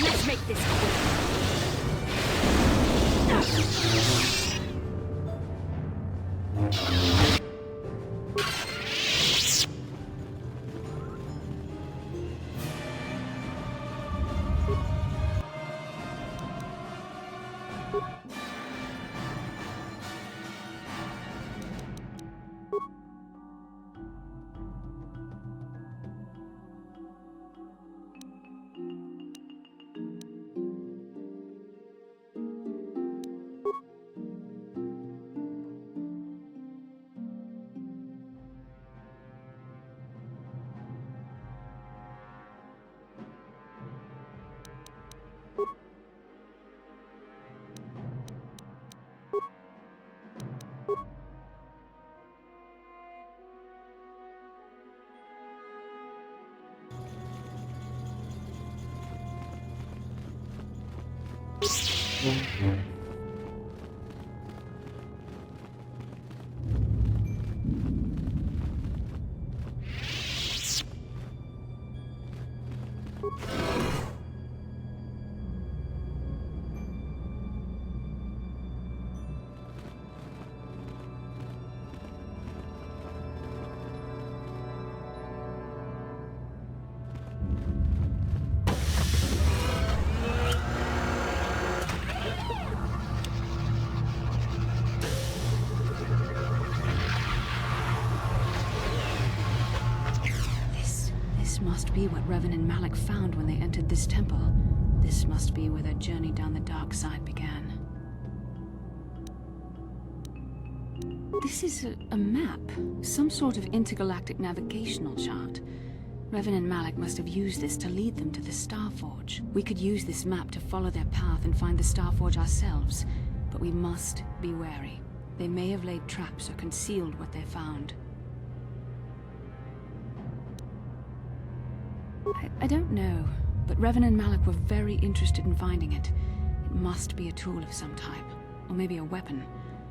Let's make this quick. This must be what Revan and Malak found when they entered this temple. This must be where their journey down the dark side began. This is a map, some sort of intergalactic navigational chart. Revan and Malak must have used this to lead them to the Starforge. We could use this map to follow their path and find the Starforge ourselves, but we must be wary. They may have laid traps or concealed what they found. I don't know, but Revan and Malak were very interested in finding it. It must be a tool of some type, or maybe a weapon.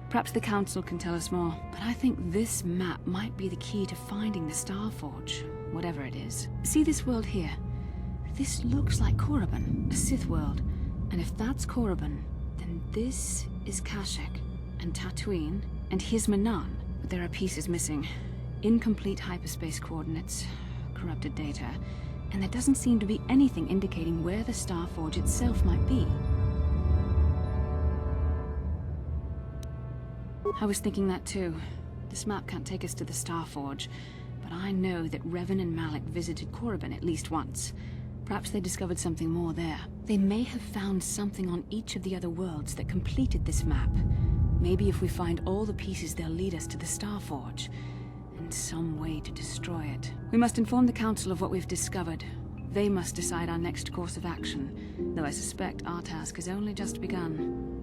Perhaps the Council can tell us more, but I think this map might be the key to finding the Starforge, whatever it is. See this world here? This looks like Korriban, a Sith world. And if that's Korriban, then this is Kashyyyk, and Tatooine, and here's Manaan. But there are pieces missing. Incomplete hyperspace coordinates, corrupted data, and there doesn't seem to be anything indicating where the Starforge itself might be. I was thinking that too. This map can't take us to the Starforge, but I know that Revan and Malak visited Korriban at least once. Perhaps they discovered something more there. They may have found something on each of the other worlds that completed this map. Maybe if we find all the pieces, they'll lead us to the Starforge, and some way to destroy it. We must inform the Council of what we've discovered. They must decide our next course of action, though I suspect our task has only just begun.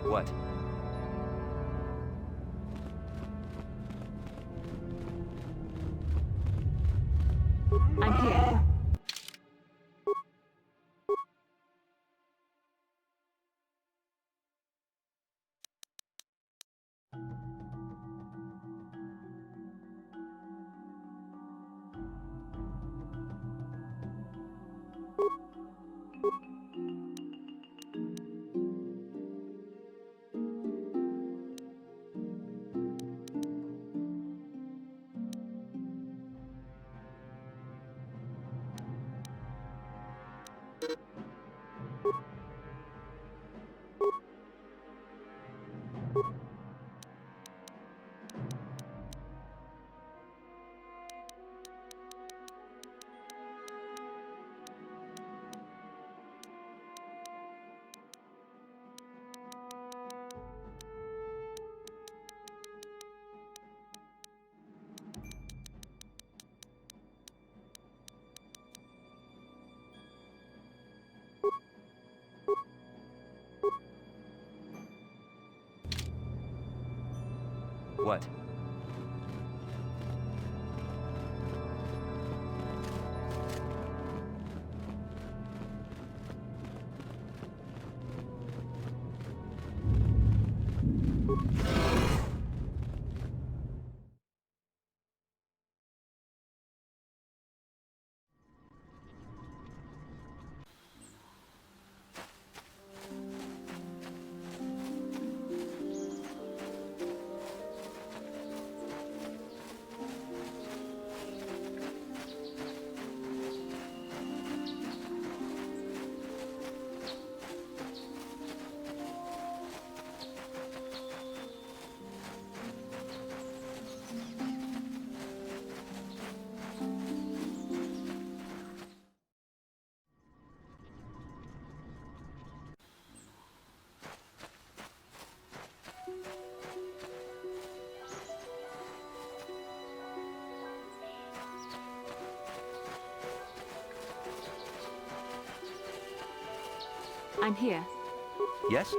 What? I'm here. What? I'm here. Yes?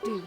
Do.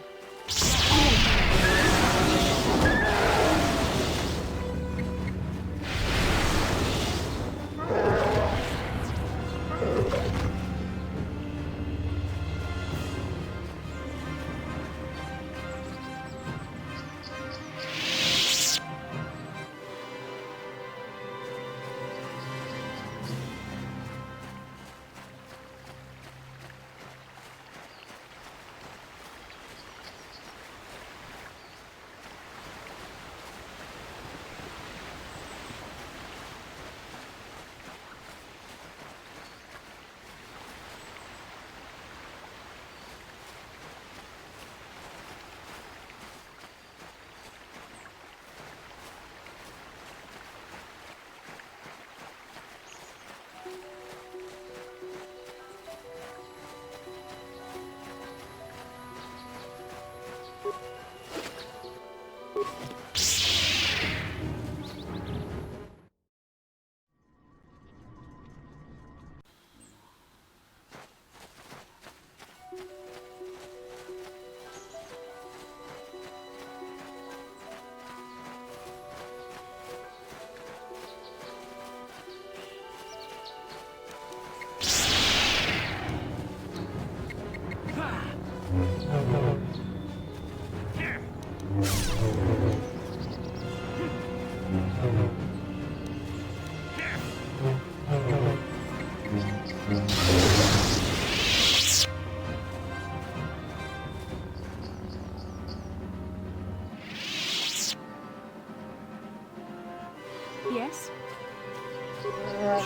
Yes?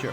Sure.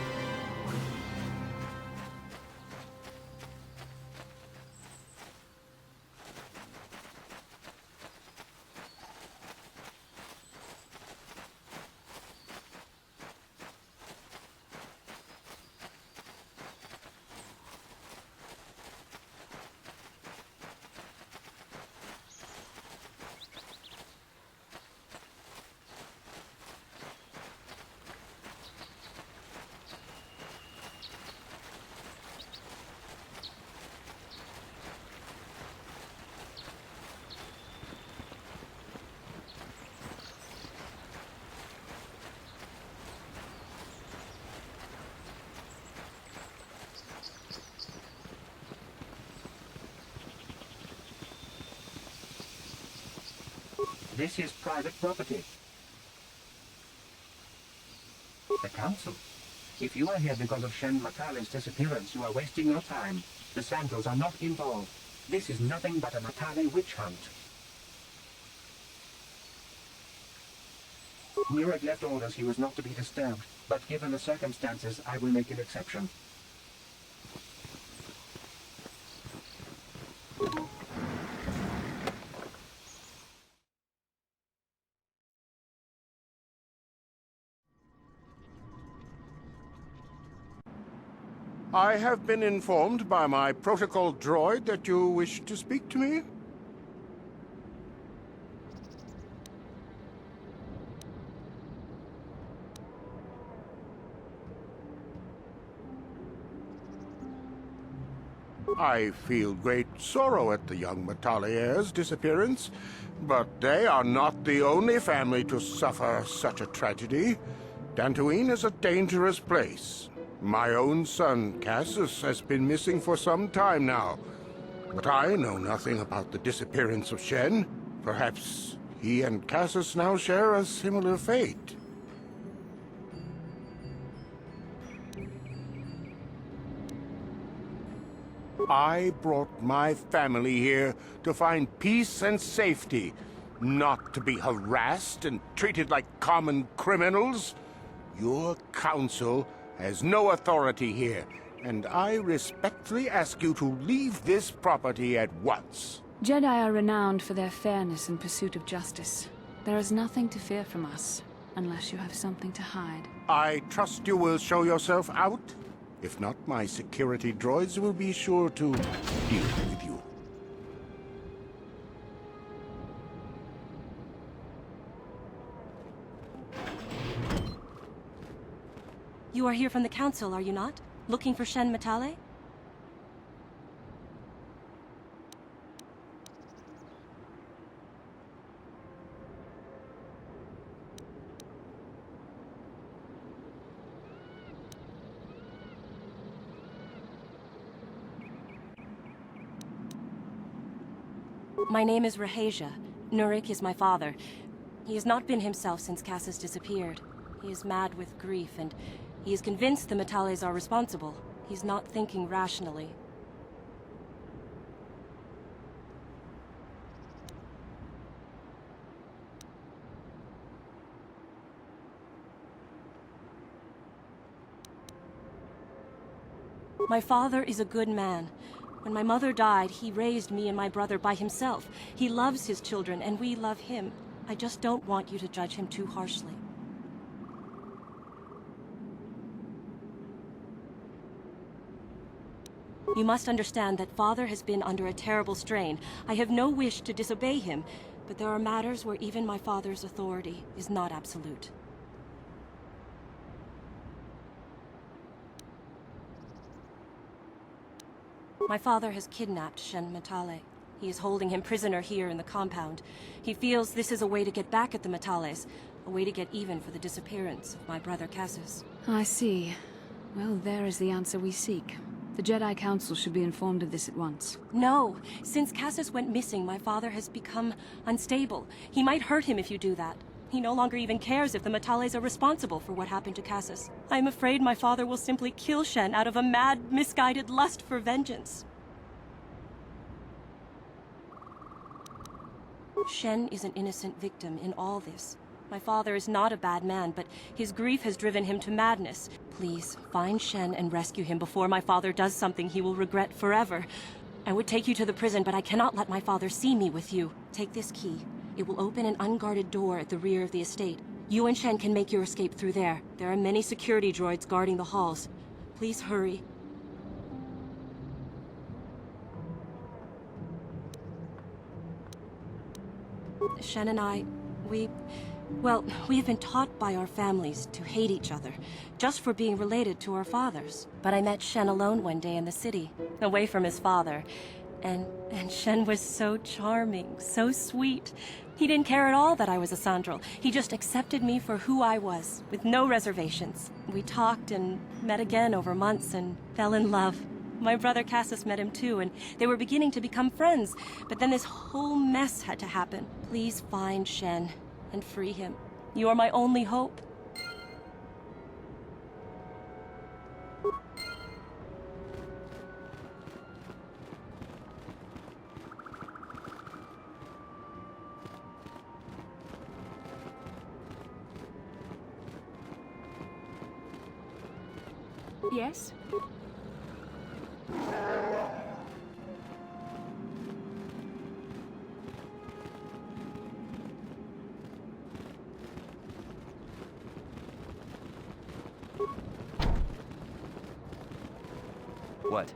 This is private property. The council. If you are here because of Shen Matale's disappearance, you are wasting your time. The Santos are not involved. This is nothing but a Matale witch hunt. Murad left orders he was not to be disturbed, but given the circumstances, I will make an exception. I have been informed by my protocol droid that you wish to speak to me. I feel great sorrow at the young Matalier's disappearance, but they are not the only family to suffer such a tragedy. Dantooine is a dangerous place. My own son, Cassius, has been missing for some time now. But I know nothing about the disappearance of Shen. Perhaps he and Cassius now share a similar fate. I brought my family here to find peace and safety, not to be harassed and treated like common criminals. Your council has no authority here, and I respectfully ask you to leave this property at once. Jedi are renowned for their fairness and pursuit of justice. There is nothing to fear from us, unless you have something to hide. I trust you will show yourself out. If not, my security droids will be sure to deal with you. You are here from the Council, are you not? Looking for Shen Matale? My name is Rahasia. Nurik is my father. He has not been himself since Cassis disappeared. He is mad with grief, and he is convinced the Metales are responsible. He's not thinking rationally. My father is a good man. When my mother died, he raised me and my brother by himself. He loves his children, and we love him. I just don't want you to judge him too harshly. You must understand that Father has been under a terrible strain. I have no wish to disobey him, but there are matters where even my father's authority is not absolute. My father has kidnapped Shen Matale. He is holding him prisoner here in the compound. He feels this is a way to get back at the Metales, a way to get even for the disappearance of my brother Cassis. I see. Well, there is the answer we seek. The Jedi Council should be informed of this at once. No! Since Cassis went missing, my father has become unstable. He might hurt him if you do that. He no longer even cares if the Metales are responsible for what happened to Cassis. I am afraid my father will simply kill Shen out of a mad, misguided lust for vengeance. Shen is an innocent victim in all this. My father is not a bad man, but his grief has driven him to madness. Please, find Shen and rescue him before my father does something he will regret forever. I would take you to the prison, but I cannot let my father see me with you. Take this key. It will open an unguarded door at the rear of the estate. You and Shen can make your escape through there. There are many security droids guarding the halls. Please hurry. Shen and I, we have been taught by our families to hate each other, just for being related to our fathers. But I met Shen alone one day in the city, away from his father. And Shen was so charming, so sweet. He didn't care at all that I was a Sandral. He just accepted me for who I was, with no reservations. We talked and met again over months and fell in love. My brother Cassis met him too, and they were beginning to become friends. But then this whole mess had to happen. Please find Shen and free him. You are my only hope. Yes? What?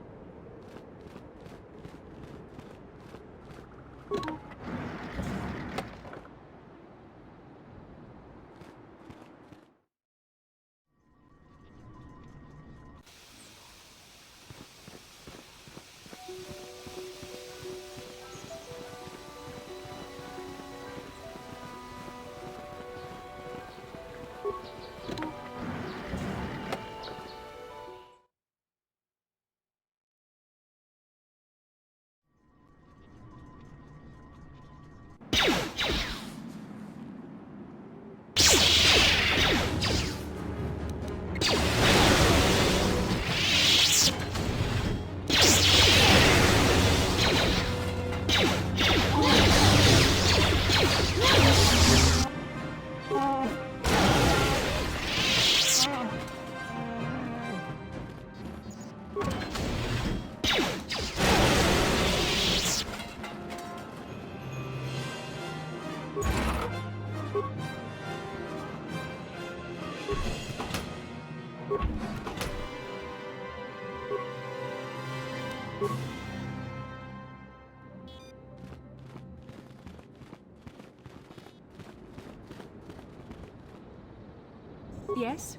Yes?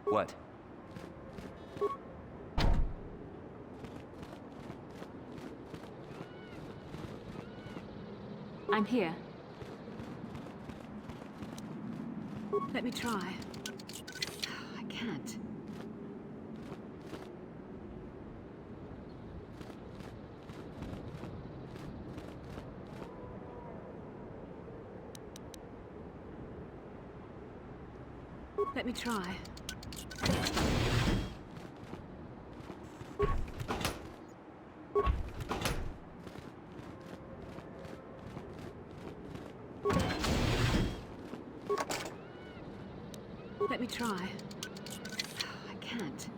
What? I'm here. Let me try. I can't. Let me try. Let me try. I can't.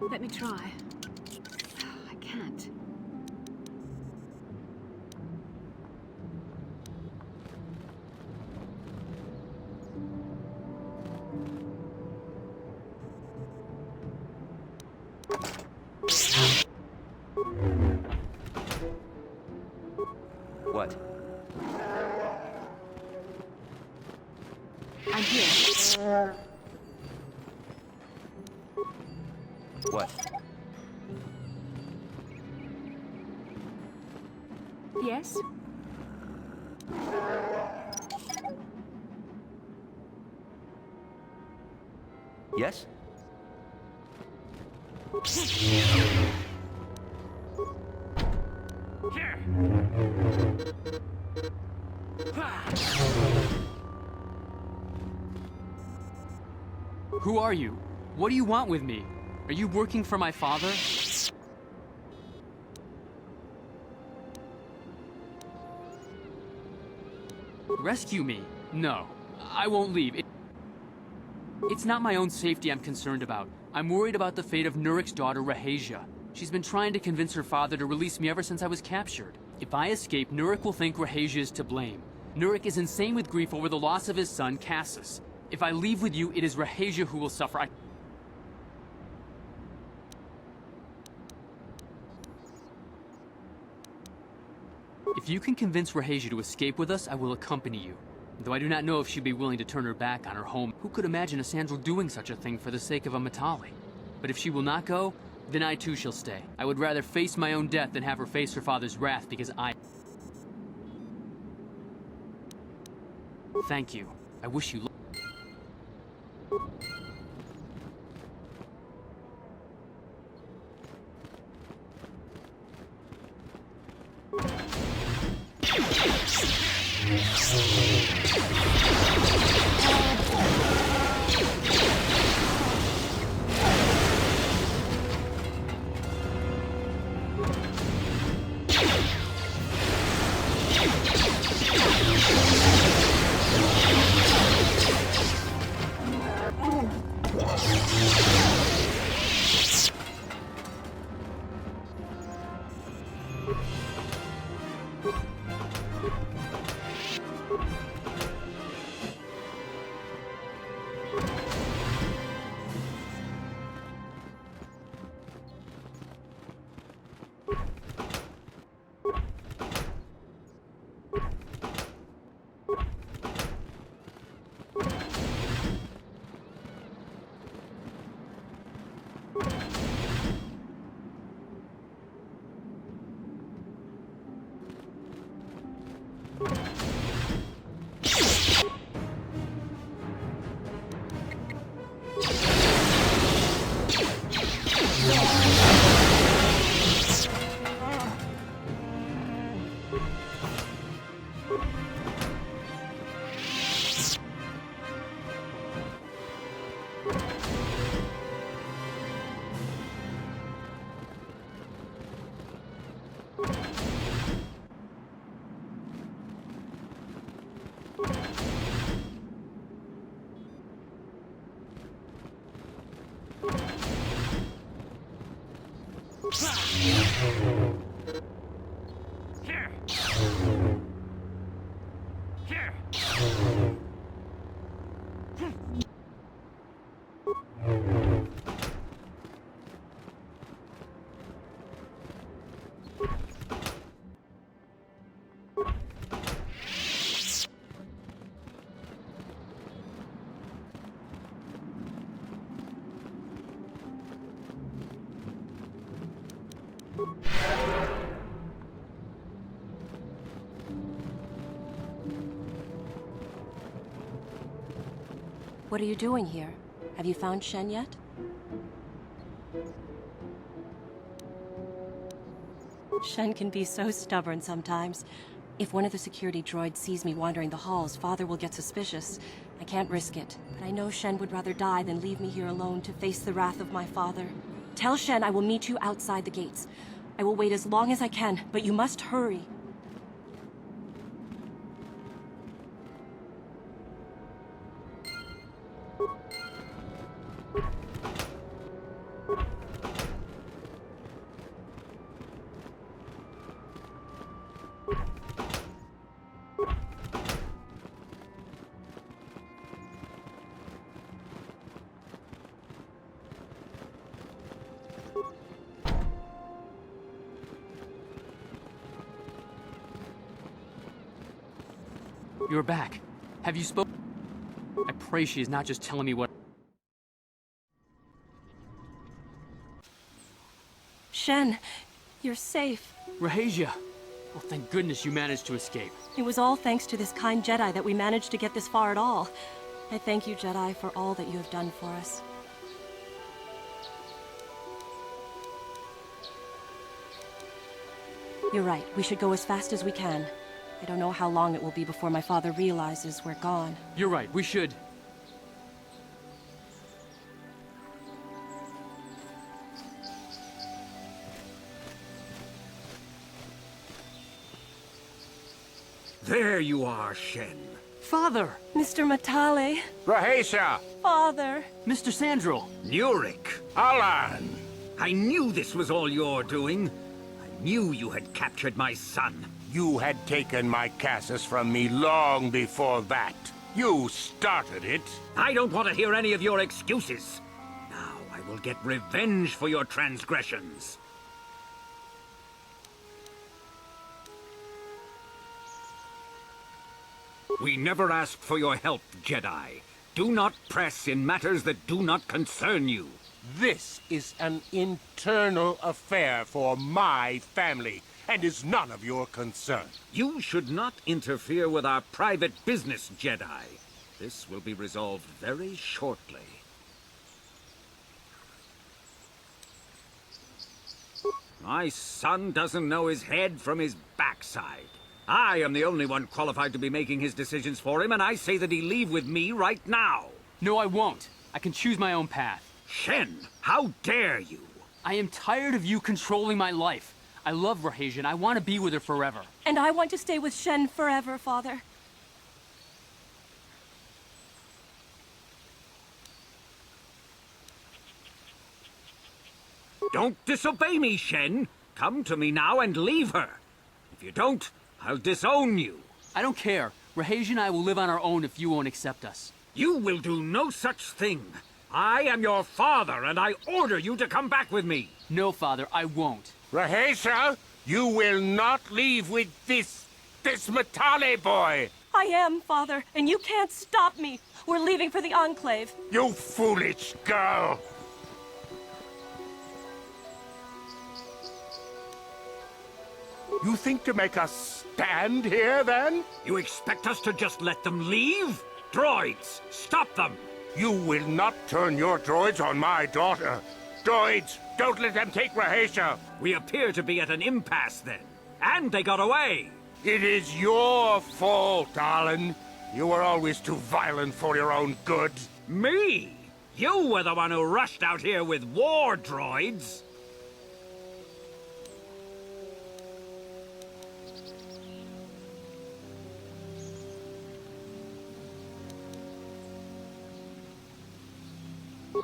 Let me try. I can't. What? I'm here. What? Yes? Yes? Who are you? What do you want with me? Are you working for my father? Rescue me? No, I won't leave. It's not my own safety I'm concerned about. I'm worried about the fate of Nurik's daughter, Rahasia. She's been trying to convince her father to release me ever since I was captured. If I escape, Nurik will think Rahasia is to blame. Nurik is insane with grief over the loss of his son, Cassus. If I leave with you, it is Rahasia who will suffer. If you can convince Rahasia to escape with us, I will accompany you. Though I do not know if she'd be willing to turn her back on her home. Who could imagine a Sandral doing such a thing for the sake of a Matali? But if she will not go, then I too shall stay. I would rather face my own death than have her face her father's wrath because I... Thank you. I wish you luck. What are you doing here? Have you found Shen yet? Shen can be so stubborn sometimes. If one of the security droids sees me wandering the halls, Father will get suspicious. I can't risk it, but I know Shen would rather die than leave me here alone to face the wrath of my father. Tell Shen I will meet you outside the gates. I will wait as long as I can, but you must hurry. You're back. Have you spoken? I pray she is not just telling me what... Shen, you're safe. Rahasia! Well, thank goodness you managed to escape. It was all thanks to this kind Jedi that we managed to get this far at all. I thank you, Jedi, for all that you have done for us. You're right. We should go as fast as we can. I don't know how long it will be before my father realizes we're gone. You're right, we should. There you are, Shen. Father! Mr. Matale. Rahasia! Father. Mr. Sandril! Nurik! Alan! I knew this was all your doing. I knew you had captured my son. You had taken my Cassus from me long before that. You started it. I don't want to hear any of your excuses. Now I will get revenge for your transgressions. We never asked for your help, Jedi. Do not press in matters that do not concern you. This is an internal affair for my family, and is none of your concern. You should not interfere with our private business, Jedi. This will be resolved very shortly. My son doesn't know his head from his backside. I am the only one qualified to be making his decisions for him, and I say that he leave with me right now. No, I won't. I can choose my own path. Shen, how dare you? I am tired of you controlling my life. I love Rahasia, and I want to be with her forever. And I want to stay with Shen forever, Father. Don't disobey me, Shen. Come to me now and leave her. If you don't, I'll disown you. I don't care. Rahasia and I will live on our own if you won't accept us. You will do no such thing. I am your father, and I order you to come back with me. No, Father, I won't. Rahasia, you will not leave with this Matale boy. I am, Father, and you can't stop me. We're leaving for the Enclave. You foolish girl. You think to make us stand here, then? You expect us to just let them leave? Droids, stop them! You will not turn your droids on my daughter. Droids, don't let them take Rahasia. We appear to be at an impasse then. And they got away. It is your fault, Alan. You were always too violent for your own good. Me? You were the one who rushed out here with war droids.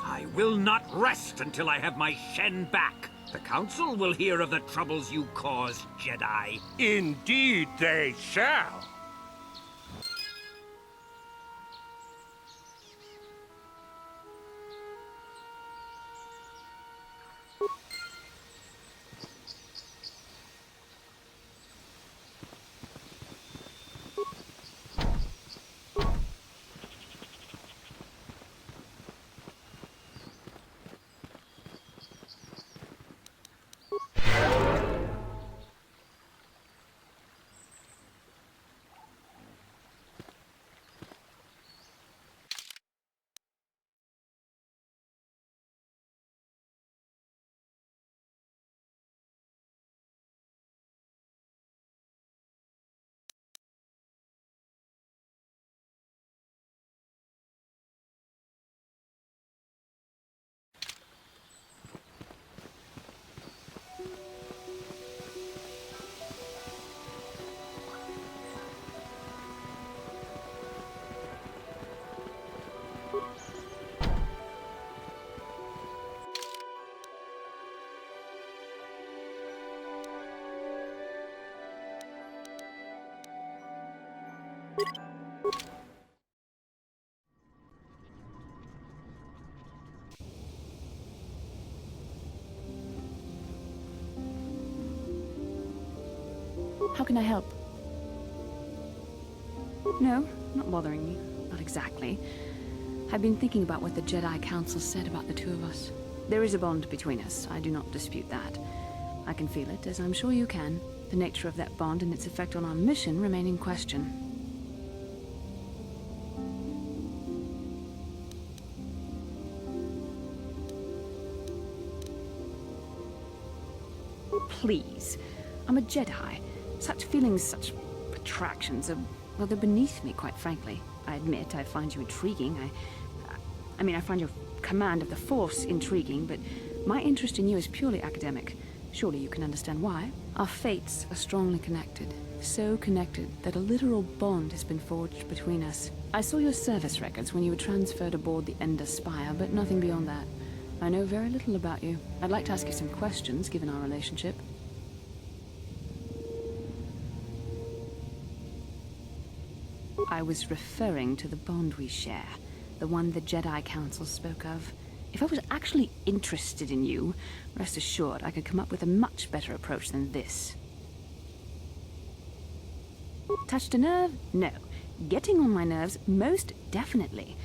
I will not rest until I have my Shen back. The Council will hear of the troubles you caused, Jedi. Indeed they shall. How can I help? No, not bothering me. Not exactly. I've been thinking about what the Jedi Council said about the two of us. There is a bond between us. I do not dispute that. I can feel it, as I'm sure you can. The nature of that bond and its effect on our mission remain in question. Please. I'm a Jedi. Such feelings, such attractions are, well, they're beneath me, quite frankly. I admit I find you intriguing. I mean, I find your command of the Force intriguing, but my interest in you is purely academic. Surely you can understand why. Our fates are strongly connected. So connected that a literal bond has been forged between us. I saw your service records when you were transferred aboard the Ender Spire, but nothing beyond that. I know very little about you. I'd like to ask you some questions, given our relationship. I was referring to the bond we share, the one the Jedi Council spoke of. If I was actually interested in you, rest assured I could come up with a much better approach than this. Touched a nerve? No. Getting on my nerves? Most definitely.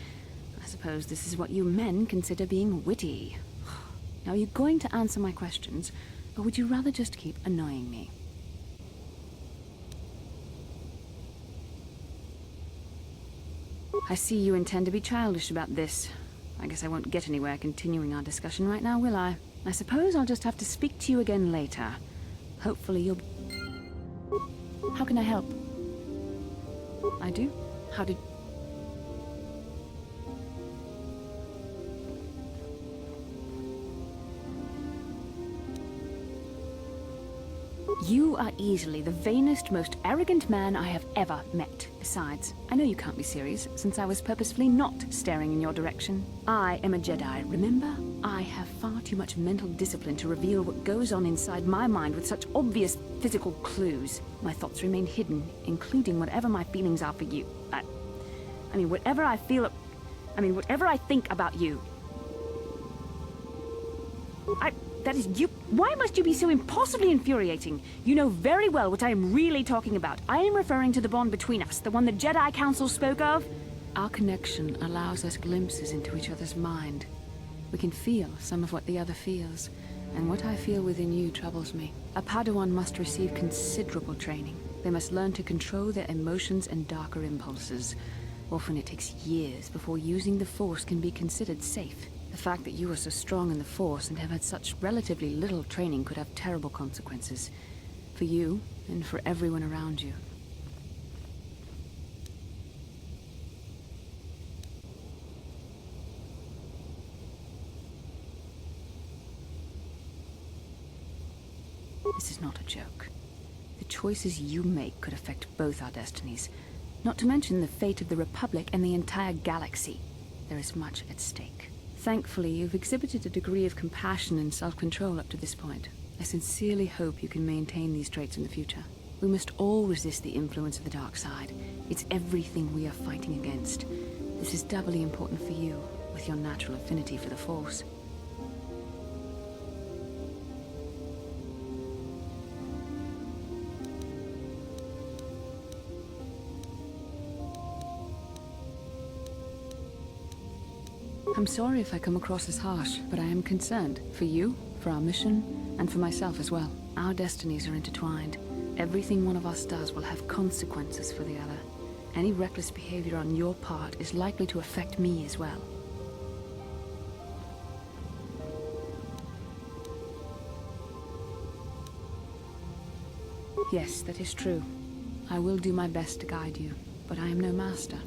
I suppose this is what you men consider being witty. Now, are you going to answer my questions, or would you rather just keep annoying me? I see you intend to be childish about this. I guess I won't get anywhere continuing our discussion right now, will I? I suppose I'll just have to speak to you again later. Hopefully you'll... How can I help? I do? How did... You are easily the vainest, most arrogant man I have ever met. Besides, I know you can't be serious, since I was purposefully not staring in your direction. I am a Jedi, remember? I have far too much mental discipline to reveal what goes on inside my mind with such obvious physical clues. My thoughts remain hidden, including whatever my feelings are for you. I mean, whatever I feel... whatever I think about you. That is you. Why must you be so impossibly infuriating? You know very well what I am really talking about. I am referring to the bond between us, the one the Jedi Council spoke of. Our connection allows us glimpses into each other's mind. We can feel some of what the other feels, and what I feel within you troubles me. A Padawan must receive considerable training. They must learn to control their emotions and darker impulses. Often it takes years before using the Force can be considered safe. The fact that you are so strong in the Force and have had such relatively little training could have terrible consequences. For you, and for everyone around you. This is not a joke. The choices you make could affect both our destinies. Not to mention the fate of the Republic and the entire galaxy. There is much at stake. Thankfully, you've exhibited a degree of compassion and self-control up to this point. I sincerely hope you can maintain these traits in the future. We must all resist the influence of the dark side. It's everything we are fighting against. This is doubly important for you, with your natural affinity for the Force. I'm sorry if I come across as harsh, but I am concerned. For you, for our mission, and for myself as well. Our destinies are intertwined. Everything one of us does will have consequences for the other. Any reckless behavior on your part is likely to affect me as well. Yes, that is true. I will do my best to guide you, but I am no master.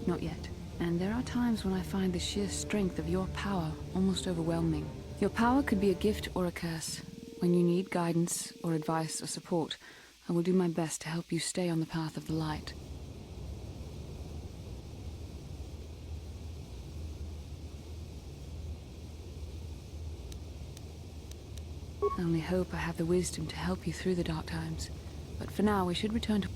Not yet. And there are times when I find the sheer strength of your power almost overwhelming. Your power could be a gift or a curse. When you need guidance or advice or support, I will do my best to help you stay on the path of the light. I only hope I have the wisdom to help you through the dark times. But for now, we should return to...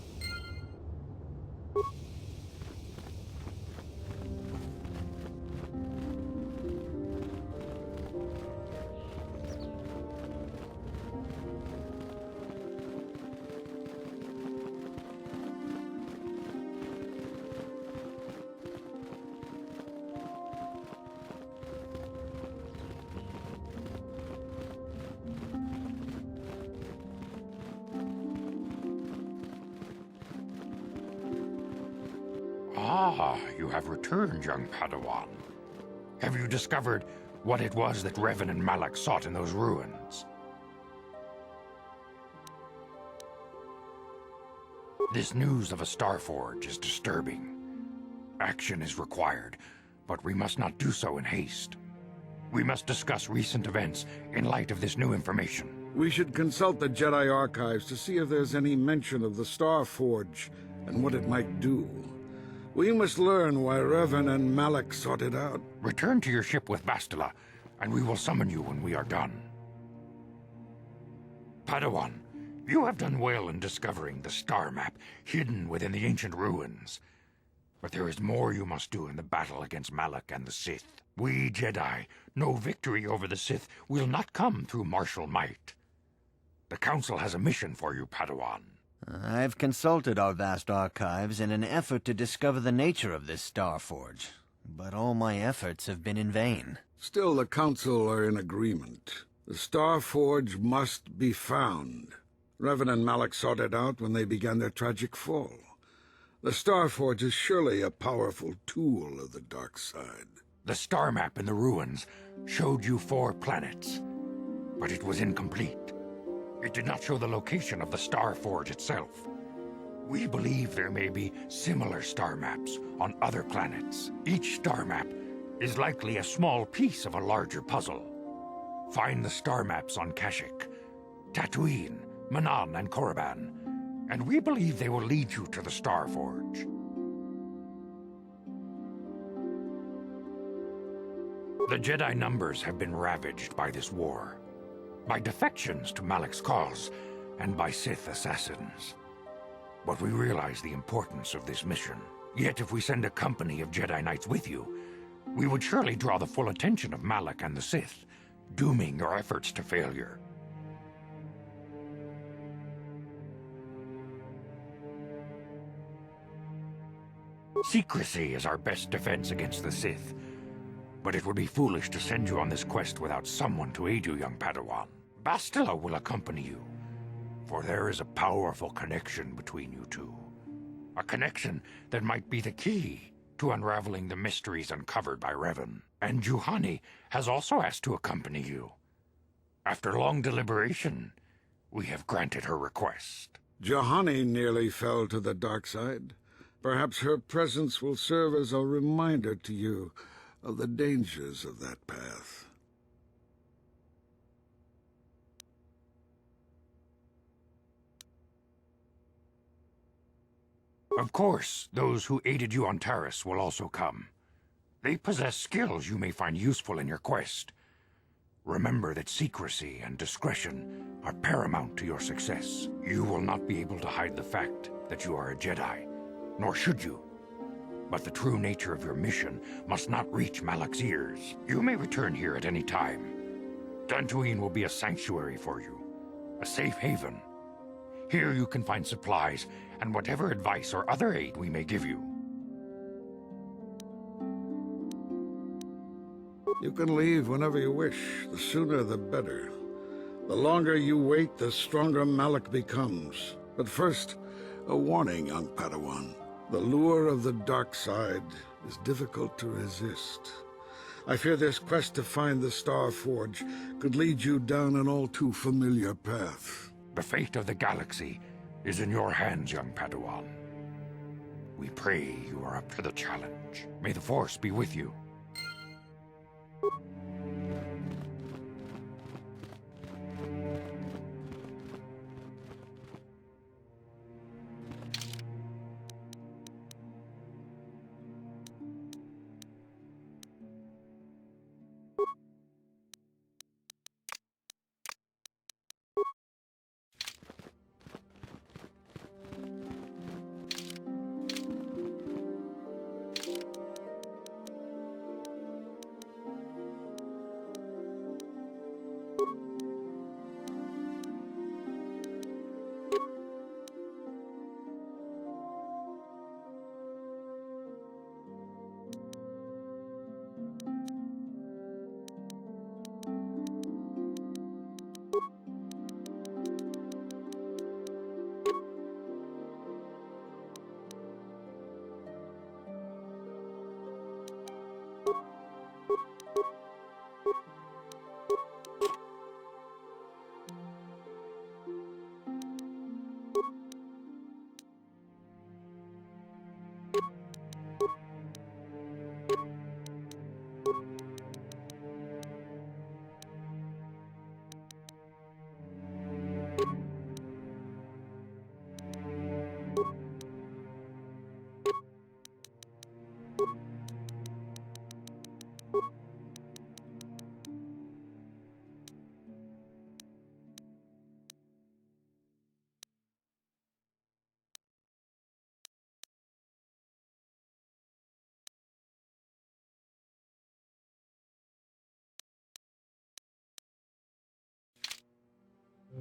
Ah, you have returned, young Padawan. Have you discovered what it was that Revan and Malak sought in those ruins? This news of a Starforge is disturbing. Action is required, but we must not do so in haste. We must discuss recent events in light of this new information. We should consult the Jedi archives to see if there's any mention of the Starforge and what it might do. We must learn why Revan and Malak sought it out. Return to your ship with Bastila, and we will summon you when we are done. Padawan, you have done well in discovering the star map hidden within the ancient ruins. But there is more you must do in the battle against Malak and the Sith. We Jedi know victory over the Sith will not come through martial might. The Council has a mission for you, Padawan. I've consulted our vast archives in an effort to discover the nature of this Starforge, but all my efforts have been in vain. Still, the Council are in agreement. The Starforge must be found. Revan and Malak sought it out when they began their tragic fall. The Starforge is surely a powerful tool of the dark side. The star map in the ruins showed you 4 planets, but it was incomplete. It did not show the location of the Starforge itself. We believe there may be similar star maps on other planets. Each star map is likely a small piece of a larger puzzle. Find the star maps on Kashyyyk, Tatooine, Manaan, and Korriban, and we believe they will lead you to the Starforge. The Jedi numbers have been ravaged by this war, by defections to Malak's cause, and by Sith assassins. But we realize the importance of this mission. Yet if we send a company of Jedi Knights with you, we would surely draw the full attention of Malak and the Sith, dooming your efforts to failure. Secrecy is our best defense against the Sith, but it would be foolish to send you on this quest without someone to aid you, young Padawan. Bastila will accompany you, for there is a powerful connection between you two. A connection that might be the key to unraveling the mysteries uncovered by Revan. And Juhani has also asked to accompany you. After long deliberation, we have granted her request. Juhani nearly fell to the dark side. Perhaps her presence will serve as a reminder to you of the dangers of that path. Of course, those who aided you on Taris will also come. They possess skills you may find useful in your quest. Remember that secrecy and discretion are paramount to your success. You will not be able to hide the fact that you are a Jedi, nor should you. But the true nature of your mission must not reach Malak's ears. You may return here at any time. Dantooine will be a sanctuary for you, a safe haven. Here you can find supplies and whatever advice or other aid we may give you. You can leave whenever you wish. The sooner the better. The longer you wait, the stronger Malak becomes. But first, a warning, young Padawan. The lure of the dark side is difficult to resist. I fear this quest to find the Starforge could lead you down an all too familiar path. The fate of the galaxy is in your hands, young Padawan. We pray you are up to the challenge. May the Force be with you.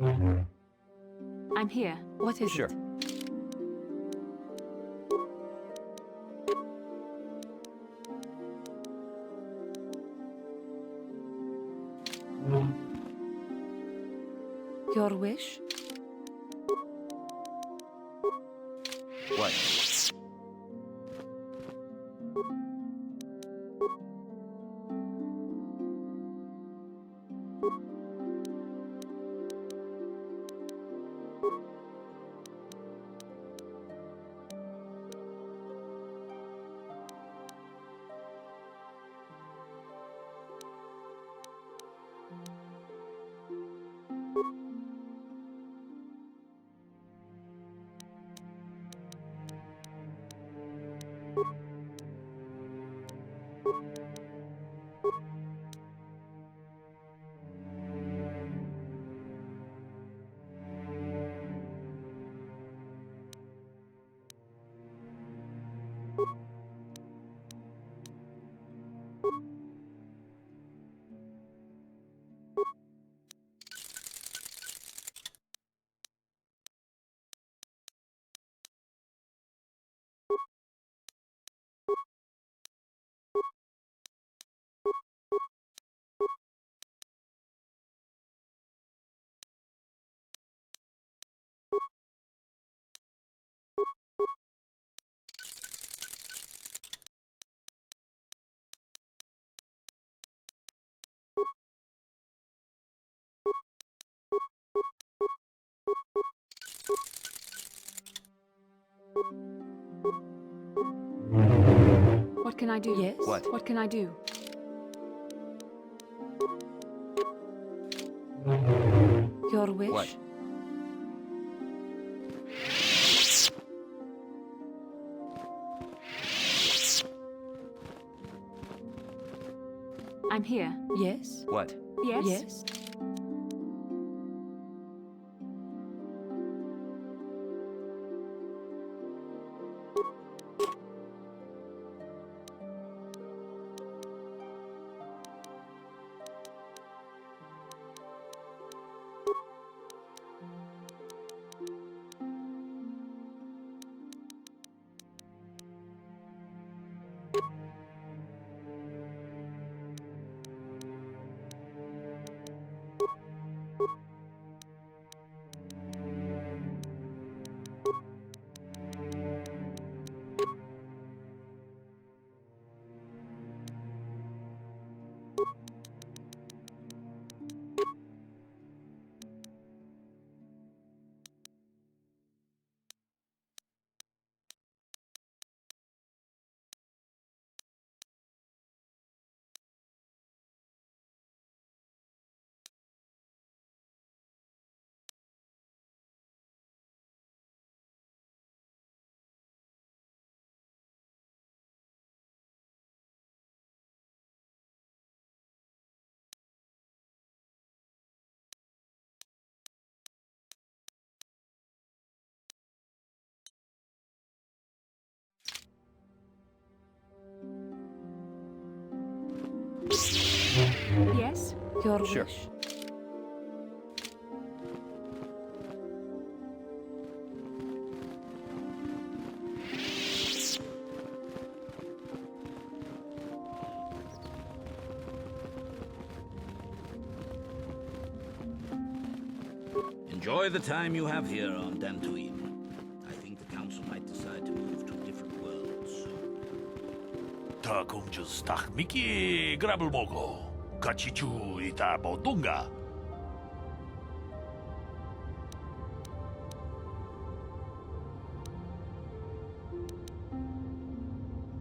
I'm here. What is Sure. it? Your wish? What? What can I do? Yes? What? What can I do? Your wish? What? I'm here. Yes? What? Yes? Yes? Yes? Your Sure. wish? Enjoy the time you have here on Dantooine. I think the council might decide to move to different worlds soon. 다 공주 스탁 미끼 그랍을 먹고 같이 주이다 보던가.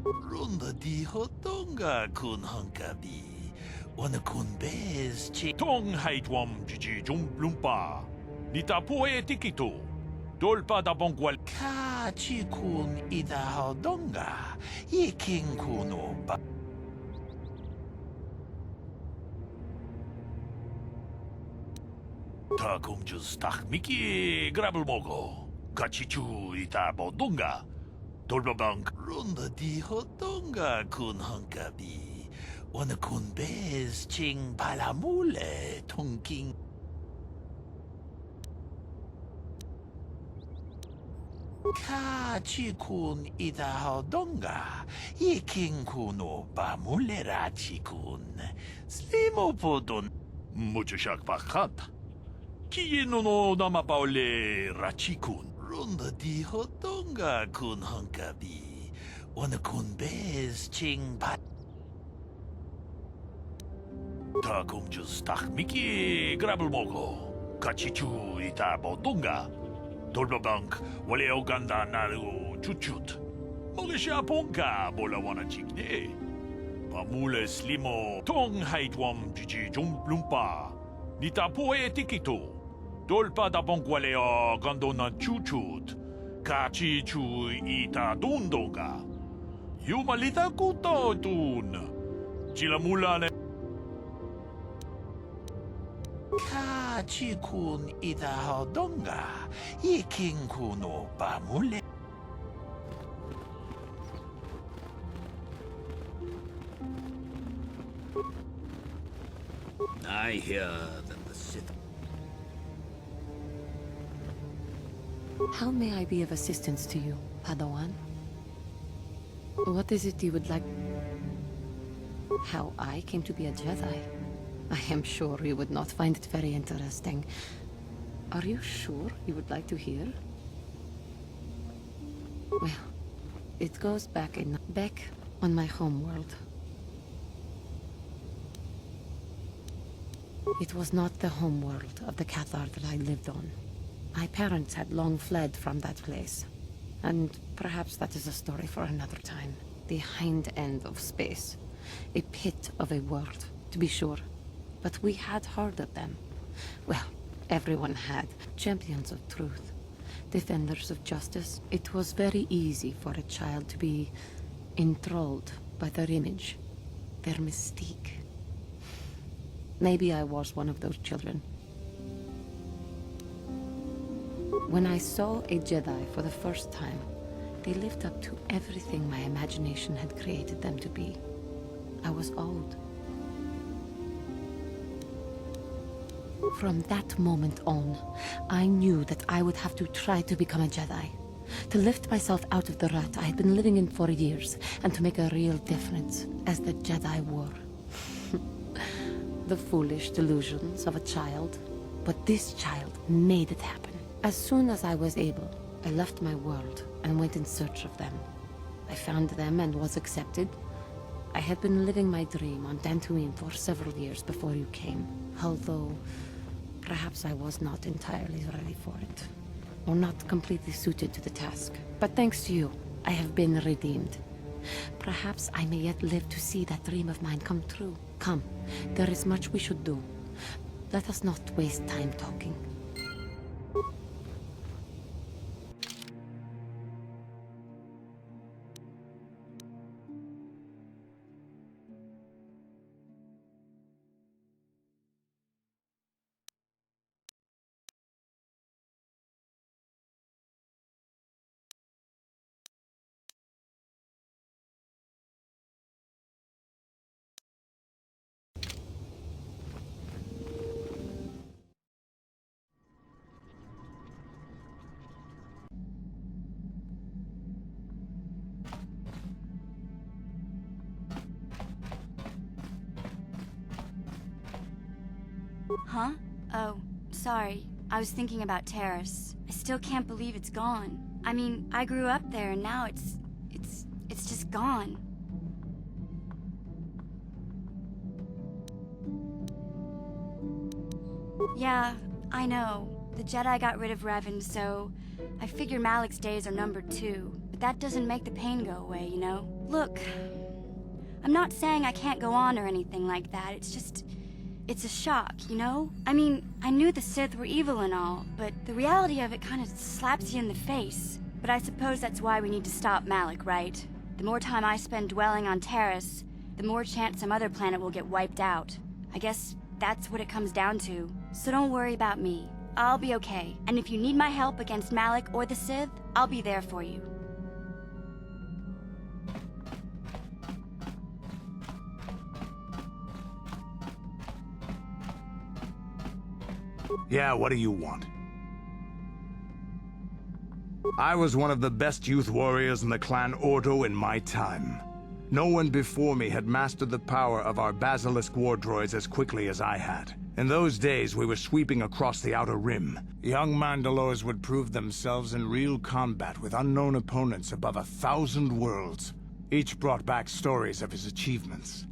론다 디 호던가 군 헝가비 어느 군 베스치 통하이트웜 지지 좀 룸바 니타 포에 티키토 돌바다 봉관 같이 군 이다 호던가 이킹 군 오빠 다 공주 스탁 미끼 그랍을 먹고 같이 주이다 보던가 돌바방 론다 디 호던가 군 헝가비 어느 군 베스 칭 발라몰레 통킹 「 론다 디 호던가 군 헝가비 어느 군 베스 칭 발라몰레 통킹 「 론다 디 호던가 군 헝가비 어느 군 베스 칭 발라몰레 통킹 「 다 공주 스탁 미끼 그랍을 먹고 같이 주이다 보던가 돌바방 론다 디 호던가 군 헝가비 어느 군 베스 칭 발라몰레 통킹 Kachikun itahodonga, ikinkuno pamulera-chikun, slimopodon, muchashakpakat, kienono namapaule rachikun, ronda di hodonga kun hankabi, onakun bez chingpat. Takumjus takmiki grabelmogo, kachichu itabodonga. Dolbabank, wale oganda naru chuchut. Mogisha ponka bolawana chikne. Pamule slimo tong haitwam chichi jumplumpa. Nitapoe tikito. Dolpa da bonkwale o gandona chuchut. Kachi chu ita dundonga. Yumalita kuto tun. Chilamulane. Kachikun itahodonga, ikinkuno pamule. I hear that the Sith... How may I be of assistance to you, Padawan? What is it you would like? How I came to be a Jedi? I am sure you would not find it very interesting. Are you sure you would like to hear? Well, it goes back on my homeworld. It was not the homeworld of the Cathar that I lived on. My parents had long fled from that place. And perhaps that is a story for another time. The hind end of space. A pit of a world, to be sure. But we had heard of them. Well, everyone had. Champions of truth. Defenders of justice. It was very easy for a child to be enthralled by their image. Their mystique. Maybe I was one of those children. When I saw a Jedi for the first time, they lived up to everything my imagination had created them to be. I was awed. From that moment on, I knew that I would have to try to become a Jedi. To lift myself out of the rut I had been living in for years, and to make a real difference, as the Jedi were. The foolish delusions of a child. But this child made it happen. As soon as I was able, I left my world and went in search of them. I found them and was accepted. I had been living my dream on Dantooine for several years before you came, although perhaps I was not entirely ready for it, or not completely suited to the task. But thanks to you, I have been redeemed. Perhaps I may yet live to see that dream of mine come true. Come, there is much we should do. Let us not waste time talking. Huh? Oh, sorry. I was thinking about Terrace. I still can't believe it's gone. I mean, I grew up there and now it's just gone. Yeah, I know. The Jedi got rid of Revan, so I figure Malik's days are numbered too. But that doesn't make the pain go away, you know? Look, I'm not saying I can't go on or anything like that. It's just... it's a shock, you know? I mean, I knew the Sith were evil and all, but the reality of it kind of slaps you in the face. But I suppose that's why we need to stop Malik, right? The more time I spend dwelling on Terrace, the more chance some other planet will get wiped out. I guess that's what it comes down to. So don't worry about me. I'll be okay. And if you need my help against Malik or the Sith, I'll be there for you. Yeah, what do you want? I was one of the best youth warriors in the clan Ordo in my time. No one before me had mastered the power of our basilisk war droids as quickly as I had. In those days, we were sweeping across the Outer Rim. Young Mandalores would prove themselves in real combat with unknown opponents above 1,000 worlds. Each brought back stories of his achievements.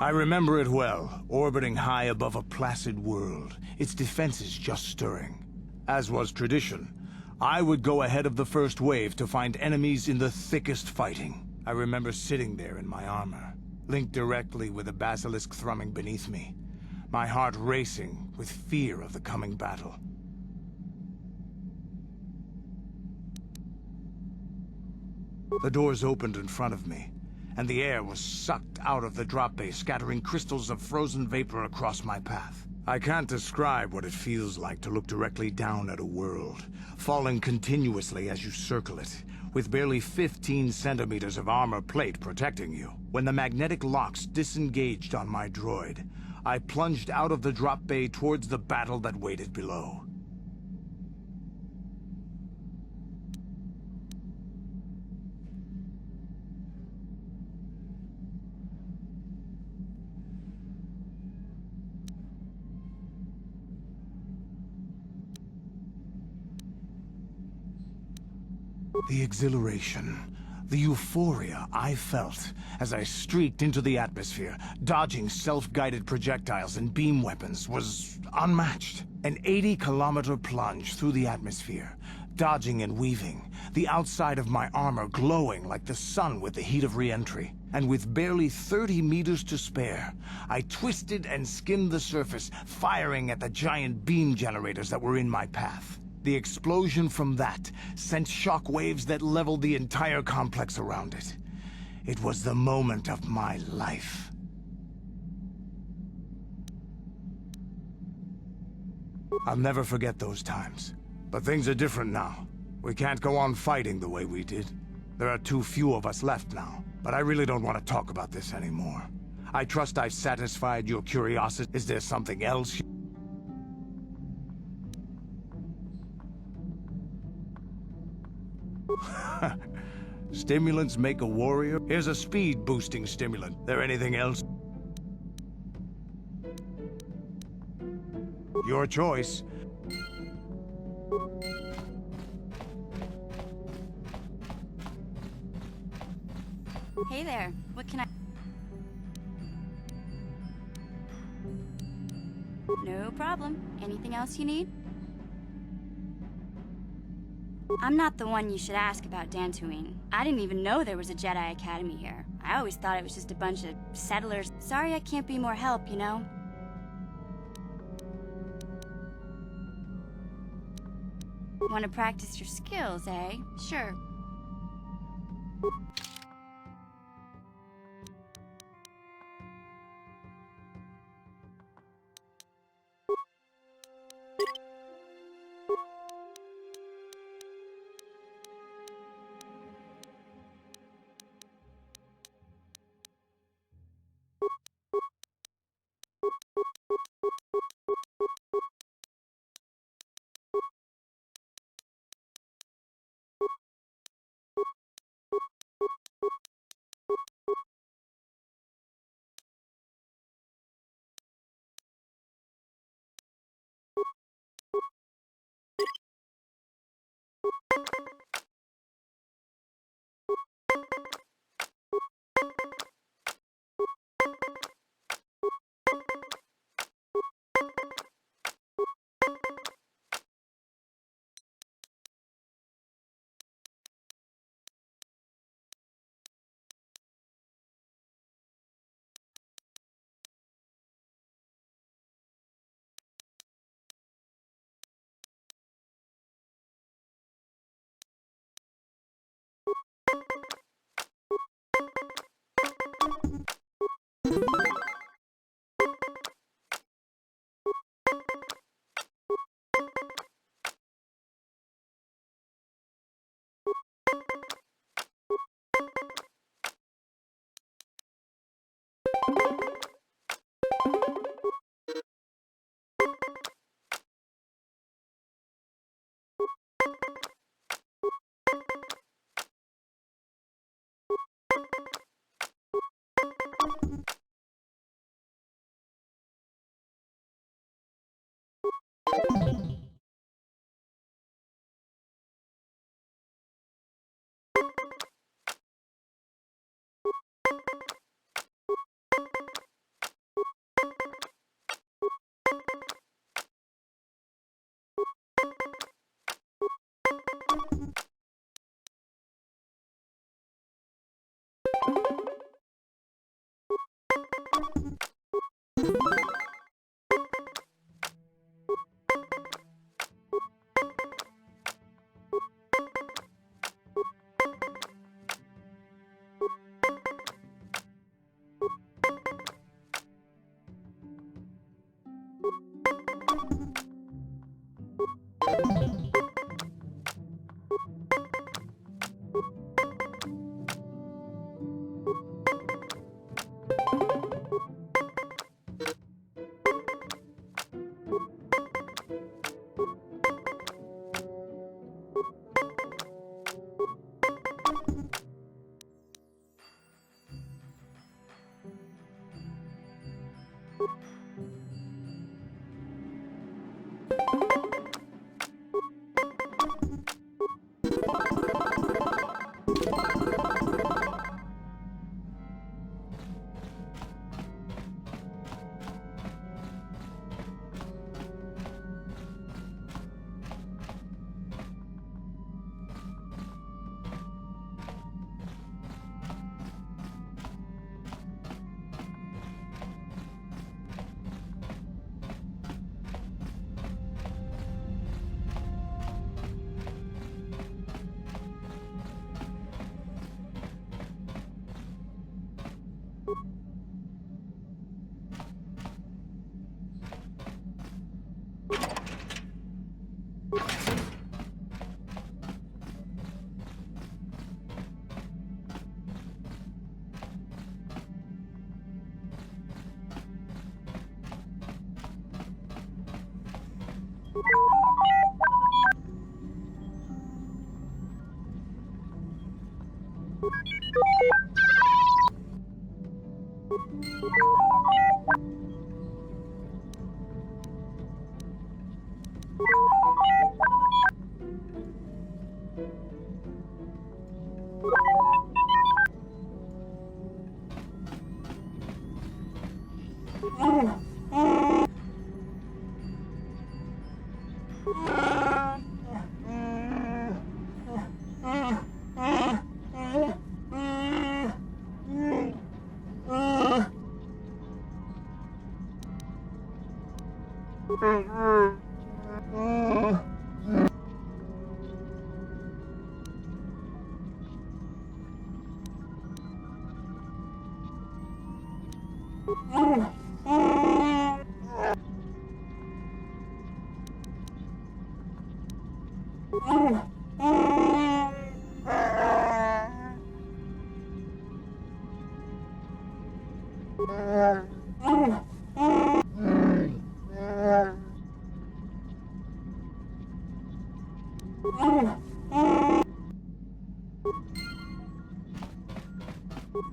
I remember it well, orbiting high above a placid world, its defenses just stirring. As was tradition, I would go ahead of the first wave to find enemies in the thickest fighting. I remember sitting there in my armor, linked directly with the basilisk thrumming beneath me, my heart racing with fear of the coming battle. The doors opened in front of me, and the air was sucked out of the drop bay, scattering crystals of frozen vapor across my path. I can't describe what it feels like to look directly down at a world, falling continuously as you circle it, with barely 15 centimeters of armor plate protecting you. When the magnetic locks disengaged on my droid, I plunged out of the drop bay towards the battle that waited below. The exhilaration, the euphoria I felt as I streaked into the atmosphere, dodging self-guided projectiles and beam weapons, was unmatched. An 80-kilometer plunge through the atmosphere, dodging and weaving, the outside of my armor glowing like the sun with the heat of re-entry. And with barely 30 meters to spare, I twisted and skimmed the surface, firing at the giant beam generators that were in my path. The explosion from that sent shock waves that leveled the entire complex around it. It was the moment of my life. I'll never forget those times. But things are different now. We can't go on fighting the way we did. There are too few of us left now. But I really don't want to talk about this anymore. I trust I've satisfied your curiosity. Is there something else? Stimulants make a warrior? Here's a speed-boosting stimulant. There anything else? Your choice. Hey there, what can I... No problem. Anything else you need? I'm not the one you should ask about Dantooine. I didn't even know there was a Jedi Academy here. I always thought it was just a bunch of settlers. Sorry I can't be more help, you know? Want to practice your skills, eh? Sure.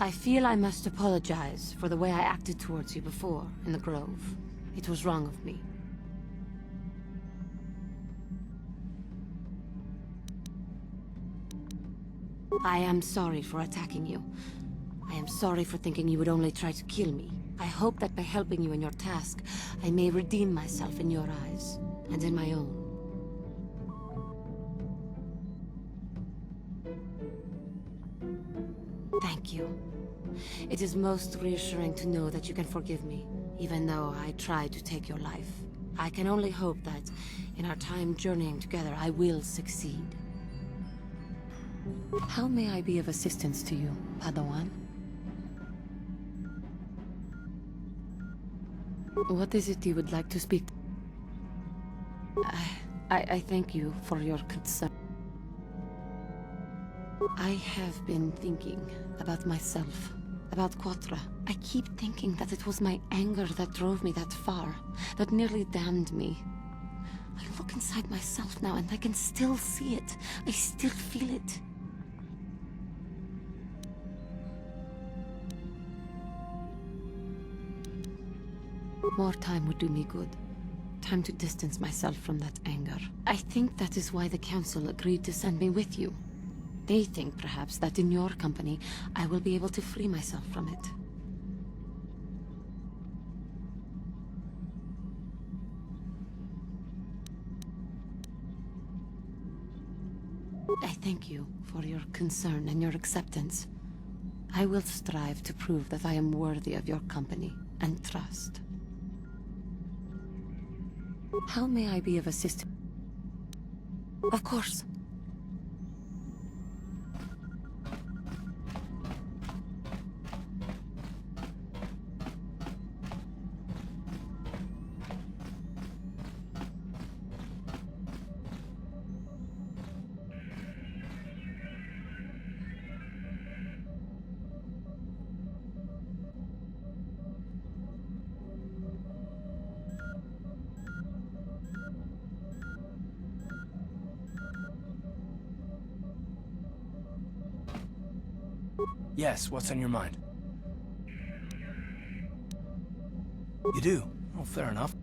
I feel I must apologize for the way I acted towards you before, in the Grove. It was wrong of me. I am sorry for attacking you. I am sorry for thinking you would only try to kill me. I hope that by helping you in your task, I may redeem myself in your eyes, and in my own. Thank you. It is most reassuring to know that you can forgive me, even though I tried to take your life. I can only hope that, in our time journeying together, I will succeed. How may I be of assistance to you, Padawan? What is it you would like to speak? I thank you for your concern. I have been thinking about myself, about Quatra. I keep thinking that it was my anger that drove me that far, that nearly damned me. I look inside myself now and I can still see it. I still feel it. More time would do me good. Time to distance myself from that anger. I think that is why the Council agreed to send me with you. They think, perhaps, that in your company, I will be able to free myself from it. I thank you for your concern and your acceptance. I will strive to prove that I am worthy of your company and trust. How may I be of assistance? Of course. Yes, what's on your mind? You do? Oh, fair enough.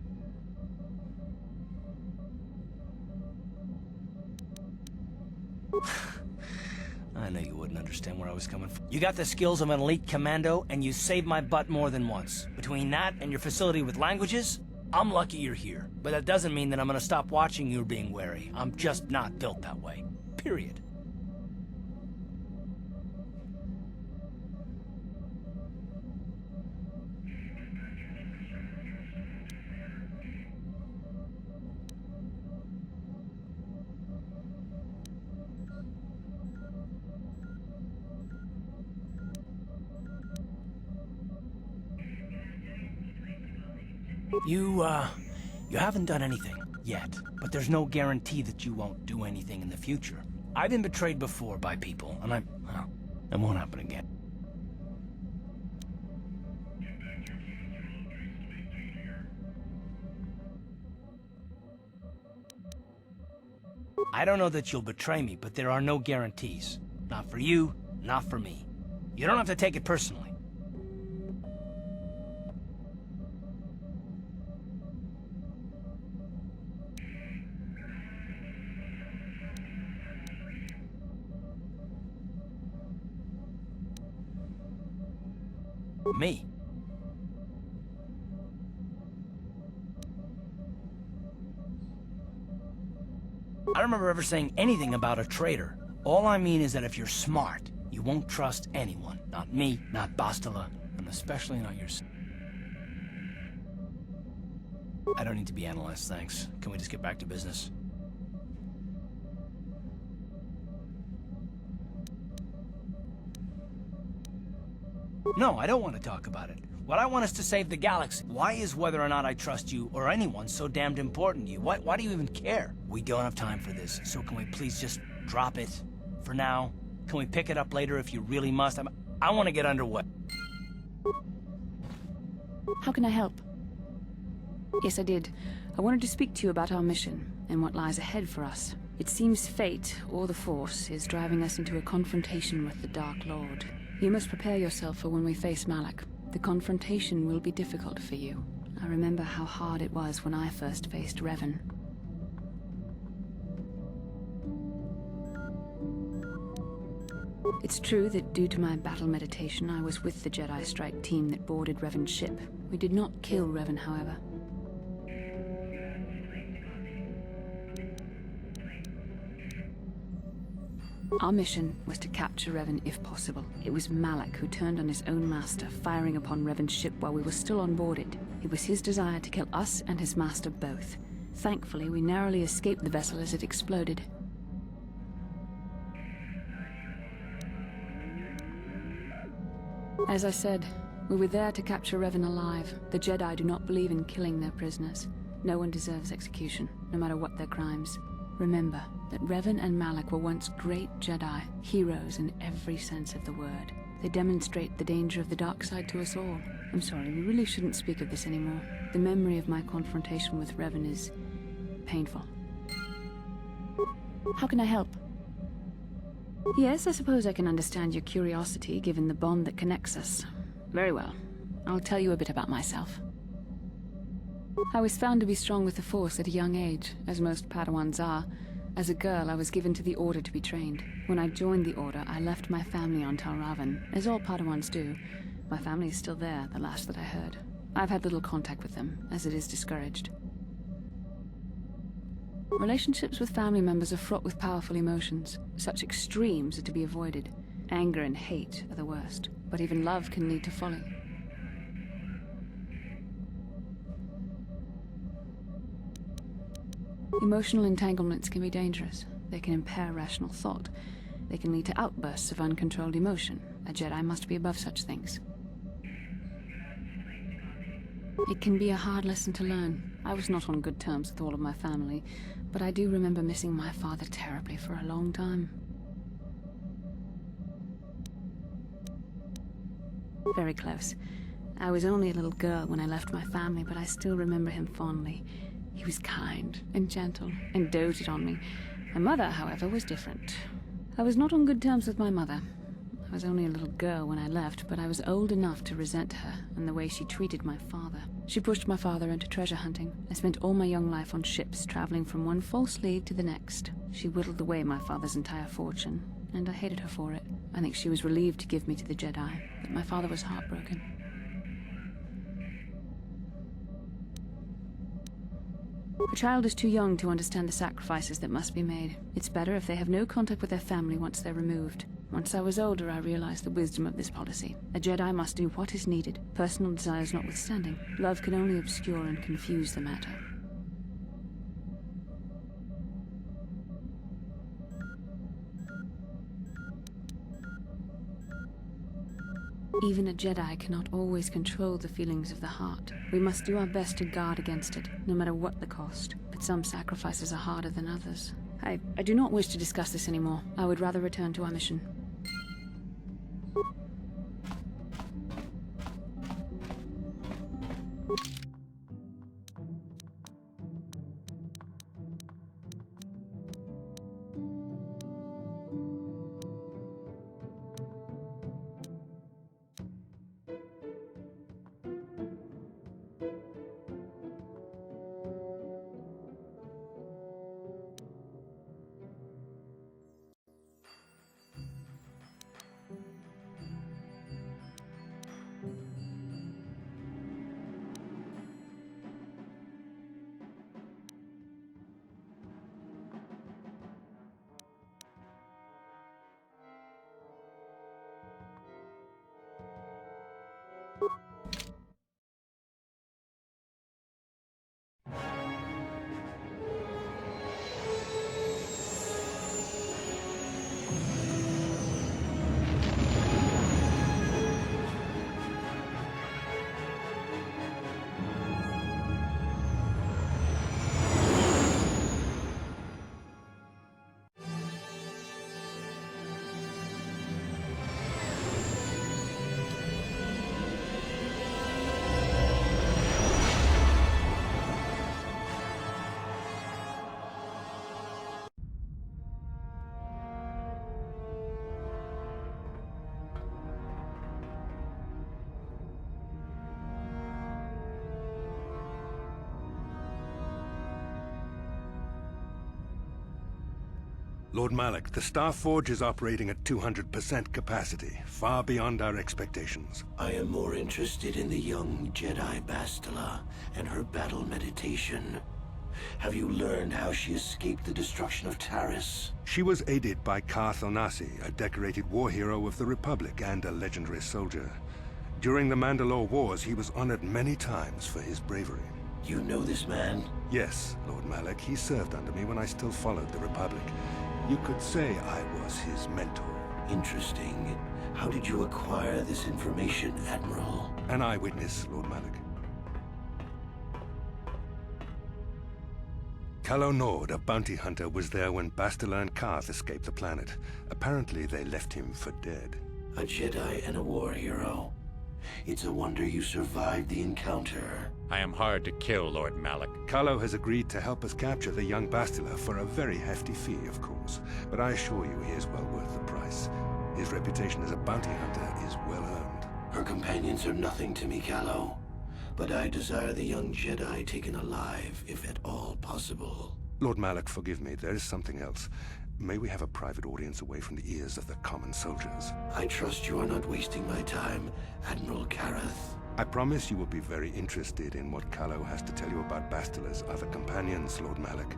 I knew you wouldn't understand where I was coming from. You got the skills of an elite commando, and you saved my butt more than once. Between that and your facility with languages, I'm lucky you're here. But that doesn't mean that I'm gonna stop watching you being wary. I'm just not built that way. Period. You haven't done anything yet, but there's no guarantee that you won't do anything in the future. I've been betrayed before by people, and well, it won't happen again. I don't know that you'll betray me, but there are no guarantees. Not for you, not for me. You don't have to take it personally. Me? I don't remember ever saying anything about a traitor. All I mean is that if you're smart, you won't trust anyone. Not me, not Bastila, and especially not yourself. I don't need to be analyzed, thanks. Can we just get back to business? No, I don't want to talk about it. What I want is to save the galaxy. Why is whether or not I trust you or anyone so damned important to you? Why do you even care? We don't have time for this, so can we please just drop it for now? Can we pick it up later if you really must? I want to get underway. How can I help? Yes, I did. I wanted to speak to you about our mission and what lies ahead for us. It seems fate, or the Force, is driving us into a confrontation with the Dark Lord. You must prepare yourself for when we face Malak. The confrontation will be difficult for you. I remember how hard it was when I first faced Revan. It's true that due to my battle meditation, I was with the Jedi Strike team that boarded Revan's ship. We did not kill Revan, however. Our mission was to capture Revan if possible. It was Malak who turned on his own master, firing upon Revan's ship while we were still on board it. It was his desire to kill us and his master both. Thankfully, we narrowly escaped the vessel as it exploded. As I said, we were there to capture Revan alive. The Jedi do not believe in killing their prisoners. No one deserves execution, no matter what their crimes. Remember that Revan and Malak were once great Jedi, heroes in every sense of the word. They demonstrate the danger of the dark side to us all. I'm sorry, we really shouldn't speak of this anymore. The memory of my confrontation with Revan is painful. How can I help? Yes, I suppose I can understand your curiosity, given the bond that connects us. Very well. I'll tell you a bit about myself. I was found to be strong with the Force at a young age, as most Padawans are. As a girl, I was given to the Order to be trained. When I joined the Order, I left my family on Tal Ravan, as all Padawans do. My family is still there, the last that I heard. I've had little contact with them, as it is discouraged. Relationships with family members are fraught with powerful emotions. Such extremes are to be avoided. Anger and hate are the worst, but even love can lead to folly. Emotional entanglements can be dangerous. They can impair rational thought. They can lead to outbursts of uncontrolled emotion. A Jedi must be above such things. It can be a hard lesson to learn. I was not on good terms with all of my family, but I do remember missing my father terribly for a long time. Very close. I was only a little girl when I left my family, but I still remember him fondly. He was kind and gentle and doted on me. My mother, however, was different. I was not on good terms with my mother. I was only a little girl when I left, but I was old enough to resent her and the way she treated my father. She pushed my father into treasure hunting. I spent all my young life on ships, traveling from one false lead to the next. She whittled away my father's entire fortune, and I hated her for it. I think she was relieved to give me to the Jedi, but my father was heartbroken. A child is too young to understand the sacrifices that must be made. It's better if they have no contact with their family once they're removed. Once I was older, I realized the wisdom of this policy. A Jedi must do what is needed, personal desires notwithstanding. Love can only obscure and confuse the matter. Even a Jedi cannot always control the feelings of the heart. We must do our best to guard against it, no matter what the cost. But some sacrifices are harder than others. I do not wish to discuss this anymore. I would rather return to our mission. Lord Malak, the Star Forge is operating at 200% capacity, far beyond our expectations. I am more interested in the young Jedi Bastila and her battle meditation. Have you learned how she escaped the destruction of Taris? She was aided by Karth Onasi, a decorated war hero of the Republic and a legendary soldier. During the Mandalore Wars, he was honored many times for his bravery. You know this man? Yes, Lord Malak. He served under me when I still followed the Republic. You could say I was his mentor. Interesting. How did you acquire this information, Admiral? An eyewitness, Lord Malak. Calo Nord, a bounty hunter, was there when Bastila and Karth escaped the planet. Apparently, they left him for dead. A Jedi and a war hero. It's a wonder you survived the encounter. I am hard to kill, Lord Malak. Calo has agreed to help us capture the young Bastila for a very hefty fee, of course. But I assure you he is well worth the price. His reputation as a bounty hunter is well earned. Her companions are nothing to me, Calo. But I desire the young Jedi taken alive, if at all possible. Lord Malak, forgive me. There is something else. May we have a private audience away from the ears of the common soldiers? I trust you are not wasting my time, Admiral Karath. I promise you will be very interested in what Calo has to tell you about Bastila's other companions, Lord Malak.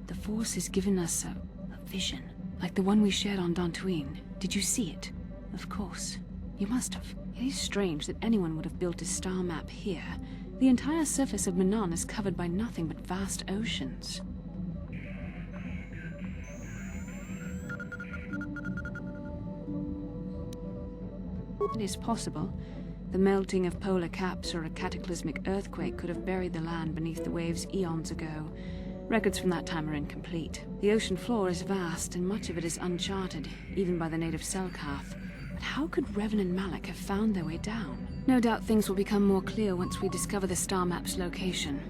The Force has given us a vision, like the one we shared on Dantooine. Did you see it? Of course. You must have. It is strange that anyone would have built a star map here. The entire surface of Manaan is covered by nothing but vast oceans. It is possible. The melting of polar caps or a cataclysmic earthquake could have buried the land beneath the waves eons ago. Records from that time are incomplete. The ocean floor is vast, and much of it is uncharted, even by the native Selkath. But how could Revan and Malak have found their way down? No doubt things will become more clear once we discover the star map's location.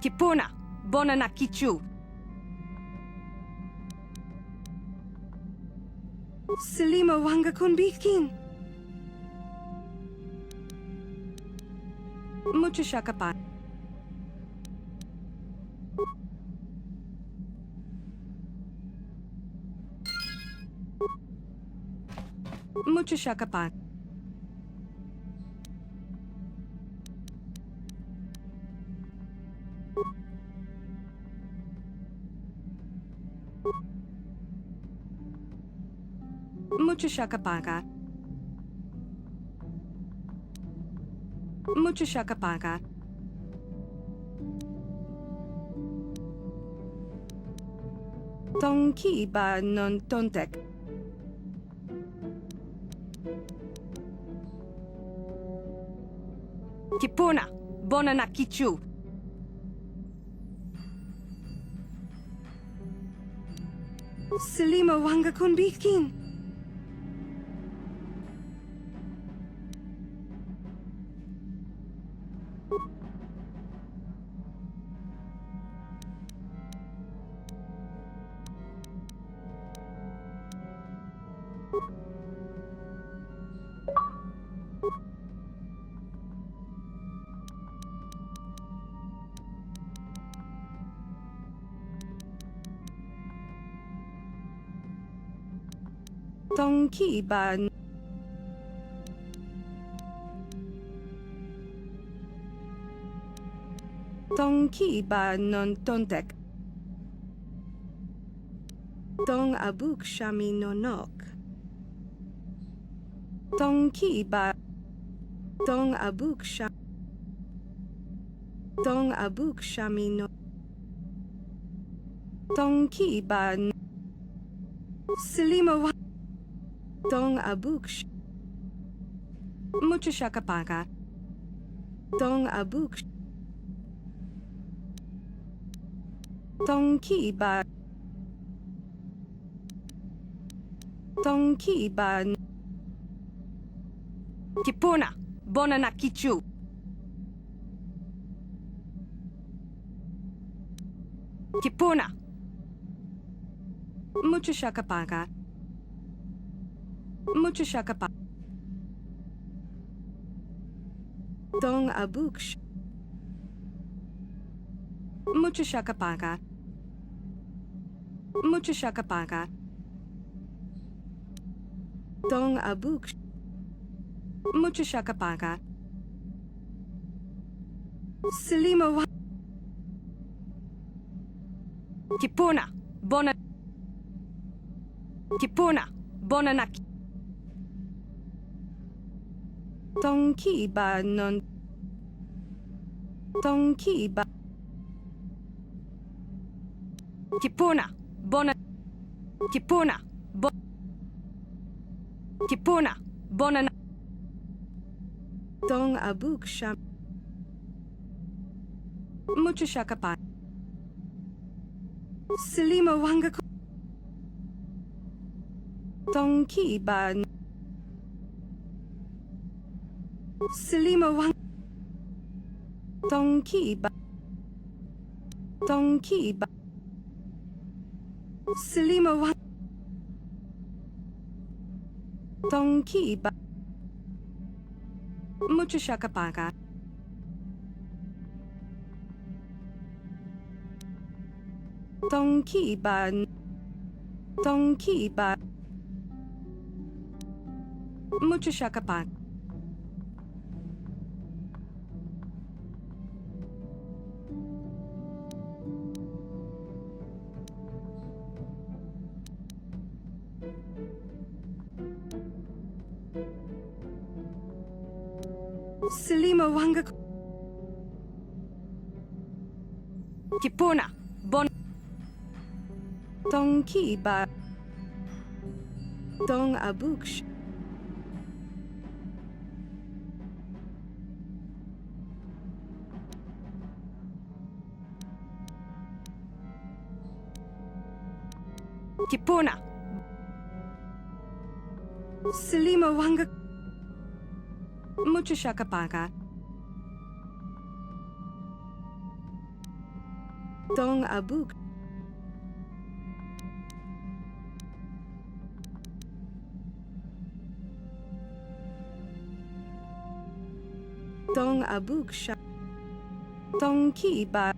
Kipuna, bona na kichu. Selima wanga kunbikin. Mucho shakapan. Mucho shakapan. Mucho shakapaga. Mucho shakapaga. Tonki ba non tontek. Kipuna, bona na kichu. Selima wanga kunbikin. Tonki ba Tonki ba non tontek. Tong abuk shami nonok. Tonki ba Tong abuk shami Tong abuk shami no Tonki ba Selima wa Tong abuk Mucho shakapaga. Tong abuk Tonki ba Tonki ba Kipuna, bona na kichu. Kipuna. Mucho shakapaga. Mucho shakapaga. Tong abuk Mucho shakapaga. Mucho shakapaga. Tong abuk Mucho shakapaga. Selima wa Kipuna, bona Kipuna, bona na Tonki ba non Tonki ba Kipuna, bona Kipuna, Kipuna, bona na Tong abuk sham Mucho shakapa Selima wanga Tonki ba Selima wanga Tonki ba Tonki ba Selima wanga Tonki ba Mucho shakapaga Tonki ba Tonki ba Mucho shakapaga Selima wanga Kipuna bon Tonki ba Tong abuk Kipuna Selima wanga Mucho shakapaga Dong Abuk. Dong Abuk Sha. Dong Ki Ba.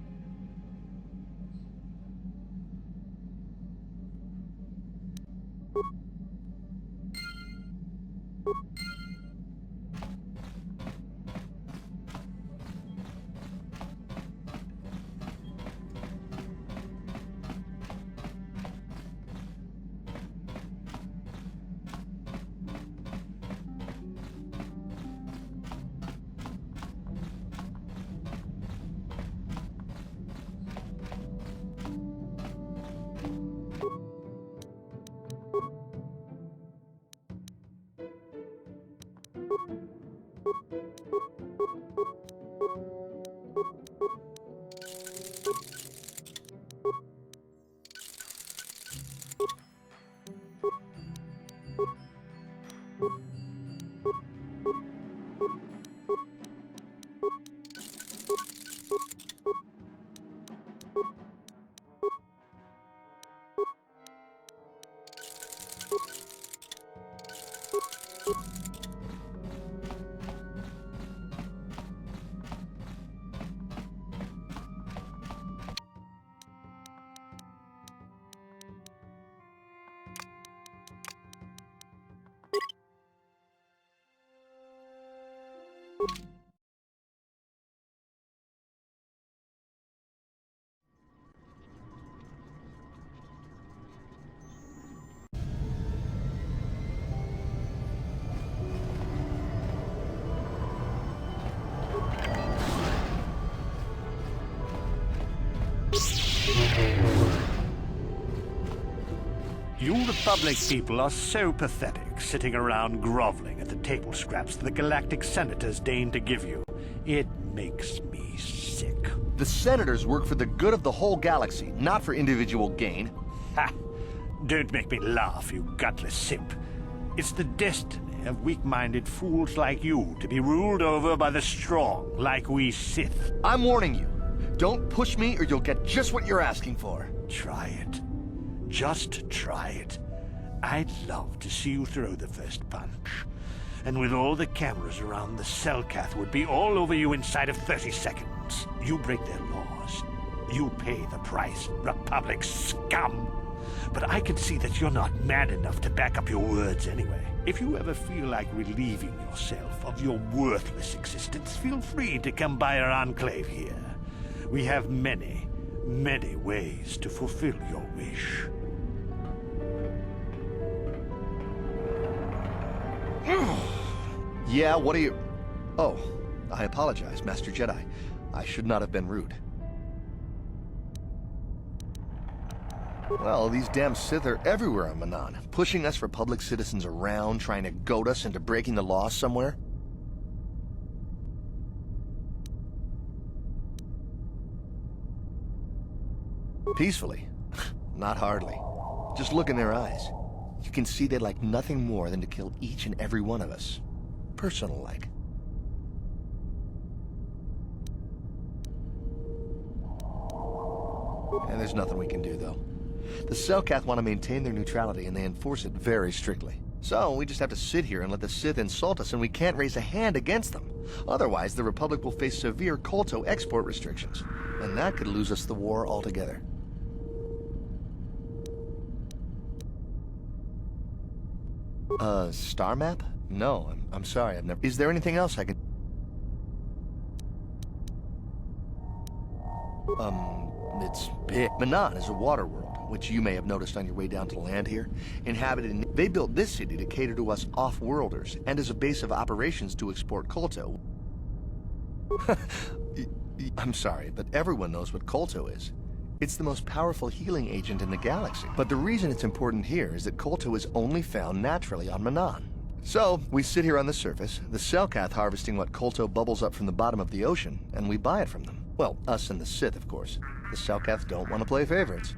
You Republic people are so pathetic, sitting around groveling at the table scraps the Galactic Senators deign to give you. It makes me sick. The Senators work for the good of the whole galaxy, not for individual gain. Ha! Don't make me laugh, you gutless simp. It's the destiny of weak-minded fools like you to be ruled over by the strong, like we Sith. I'm warning you. Don't push me or you'll get just what you're asking for. Try it. Just try it. I'd love to see you throw the first punch. And with all the cameras around, the Selkath would be all over you inside of 30 seconds. You break their laws. You pay the price, Republic scum. But I can see that you're not man enough to back up your words anyway. If you ever feel like relieving yourself of your worthless existence, feel free to come by our enclave here. We have many, many ways to fulfill your wish. Yeah, what are you... Oh, I apologize, Master Jedi. I should not have been rude. Well, these damn Sith are everywhere on Manaan, pushing us Republic citizens around, trying to goad us into breaking the law somewhere. Peacefully? Not hardly. Just look in their eyes. You can see they'd like nothing more than to kill each and every one of us. Personal-like. And there's nothing we can do, though. The Selkath want to maintain their neutrality, and they enforce it very strictly. So, we just have to sit here and let the Sith insult us, and we can't raise a hand against them. Otherwise, the Republic will face severe Kolto export restrictions, and that could lose us the war altogether. Star map? No, I'm sorry, I've never... Is there anything else I could... It's big. Manaan is a water world, which you may have noticed on your way down to land here. Inhabited... They built this city to cater to us off-worlders, and as a base of operations to export Kolto. I'm sorry, but everyone knows what Kolto is. It's the most powerful healing agent in the galaxy. But the reason it's important here is that Kolto is only found naturally on Manaan. So, we sit here on the surface, the Selkath harvesting what Kolto bubbles up from the bottom of the ocean, and we buy it from them. Well, us and the Sith, of course. The Selkath don't want to play favorites.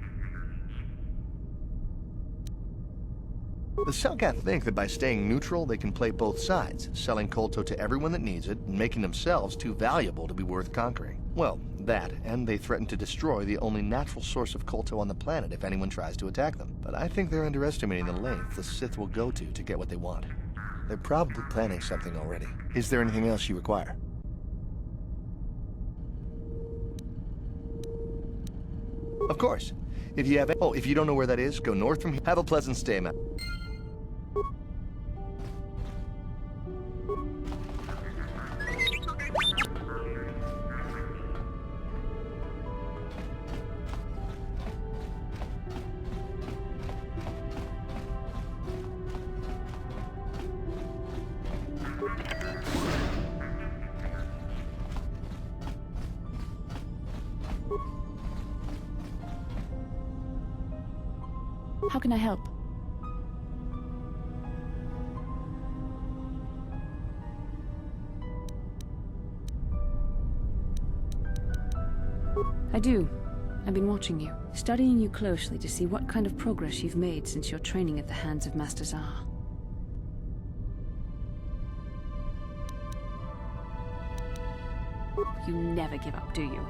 The Selkath think that by staying neutral, they can play both sides, selling Kolto to everyone that needs it, and making themselves too valuable to be worth conquering. Well, that, and they threaten to destroy the only natural source of Kolto on the planet if anyone tries to attack them. But I think they're underestimating the length the Sith will go to get what they want. They're probably planning something already. Is there anything else you require? Of course. If you don't know where that is, go north from here. Have a pleasant stay, man. How can I help? I do. I've been watching you, studying you closely to see what kind of progress you've made since your training at the hands of Master Zahar. You never give up, do you?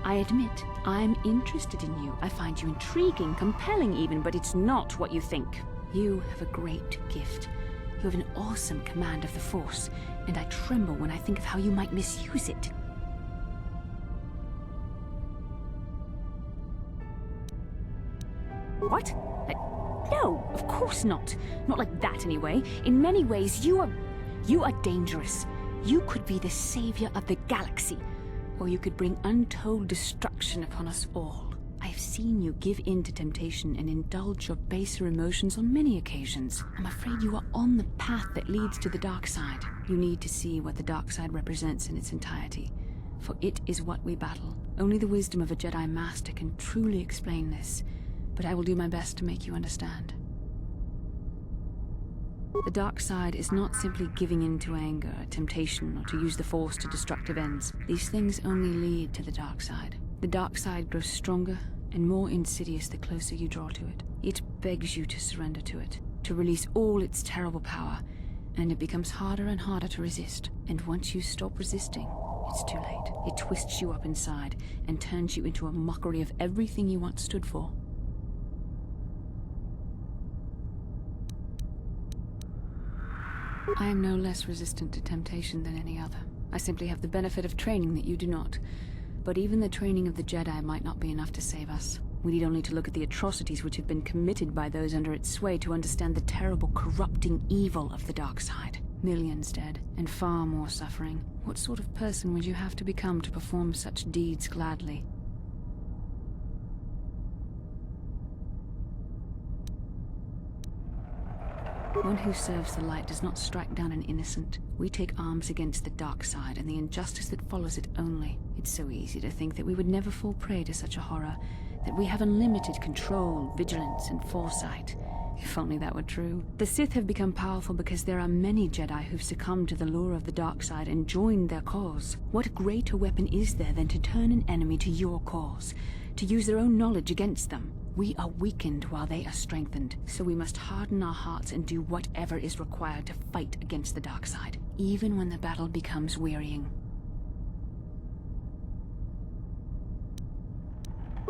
I admit, I'm interested in you. I find you intriguing, compelling even, but it's not what you think. You have a great gift. You have an awesome command of the Force, and I tremble when I think of how you might misuse it. What? No, of course not. Not like that, anyway. In many ways, you are dangerous. You could be the savior of the galaxy, or you could bring untold destruction upon us all. I have seen you give in to temptation and indulge your baser emotions on many occasions. I'm afraid you are on the path that leads to the dark side. You need to see what the dark side represents in its entirety, for it is what we battle. Only the wisdom of a Jedi Master can truly explain this, but I will do my best to make you understand. The dark side is not simply giving in to anger, temptation, or to use the Force to destructive ends. These things only lead to the dark side. The dark side grows stronger and more insidious the closer you draw to it. It begs you to surrender to it, to release all its terrible power, and it becomes harder and harder to resist. And once you stop resisting, it's too late. It twists you up inside and turns you into a mockery of everything you once stood for. I am no less resistant to temptation than any other. I simply have the benefit of training that you do not. But even the training of the Jedi might not be enough to save us. We need only to look at the atrocities which have been committed by those under its sway to understand the terrible, corrupting evil of the dark side. Millions dead, and far more suffering. What sort of person would you have to become to perform such deeds gladly? One who serves the light does not strike down an innocent. We take arms against the dark side and the injustice that follows it only. It's so easy to think that we would never fall prey to such a horror, that we have unlimited control, vigilance, and foresight. If only that were true. The Sith have become powerful because there are many Jedi who've succumbed to the lure of the dark side and joined their cause. What greater weapon is there than to turn an enemy to your cause, to use their own knowledge against them? We are weakened while they are strengthened, so we must harden our hearts and do whatever is required to fight against the dark side, even when the battle becomes wearying.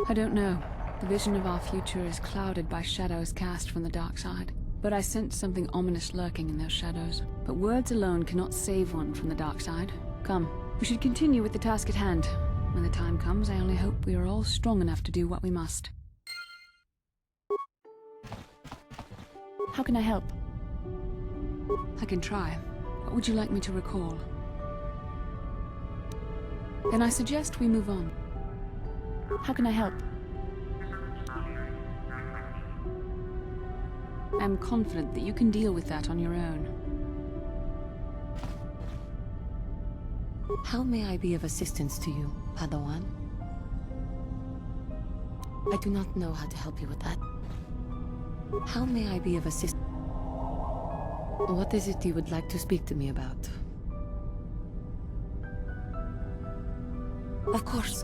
I don't know. The vision of our future is clouded by shadows cast from the dark side. But I sense something ominous lurking in those shadows. But words alone cannot save one from the dark side. Come, we should continue with the task at hand. When the time comes, I only hope we are all strong enough to do what we must. How can I help? I can try. What would you like me to recall? Then I suggest we move on. How can I help? I am confident that you can deal with that on your own. How may I be of assistance to you, Padawan? I do not know how to help you with that. How may I be of assistance? What is it you would like to speak to me about? Of course.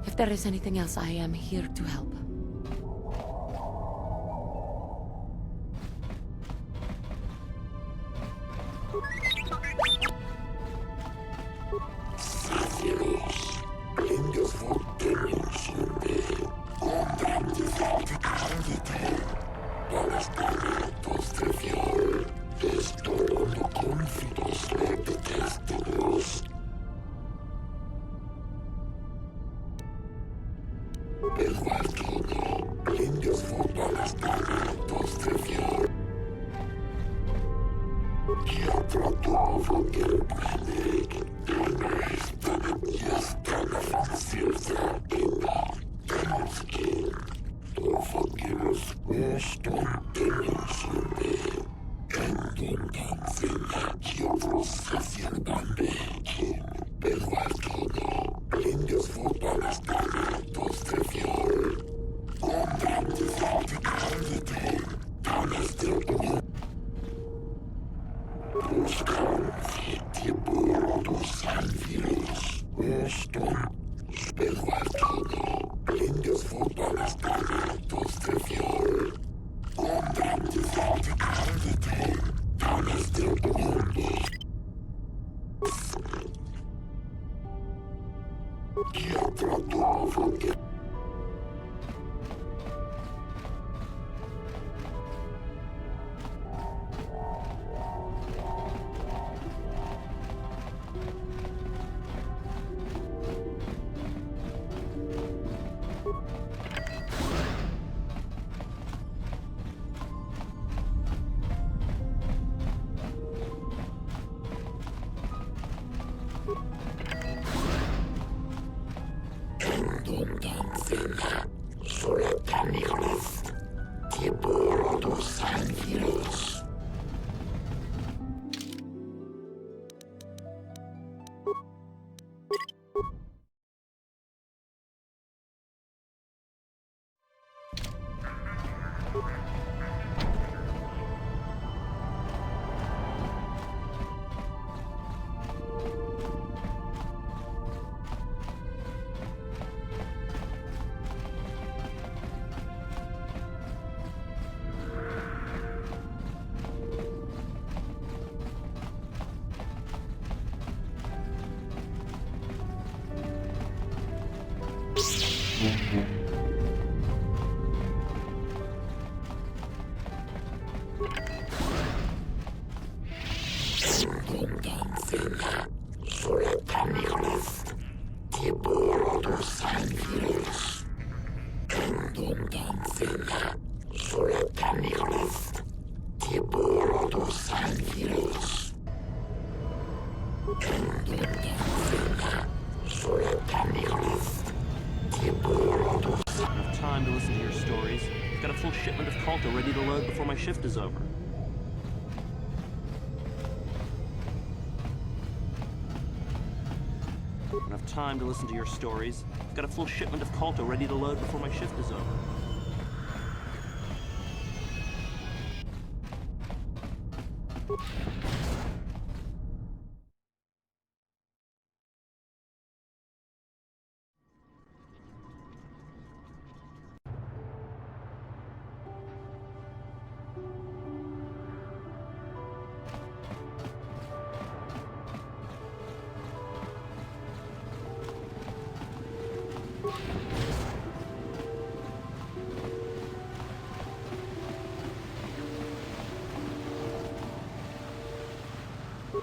If there is anything else, I am here to help. Blend of Enough time to listen to your stories. I've got a full shipment of Calta ready to load before my shift is over. Enough time to listen to your stories. I've got a full shipment of Calta ready to load before my shift is over.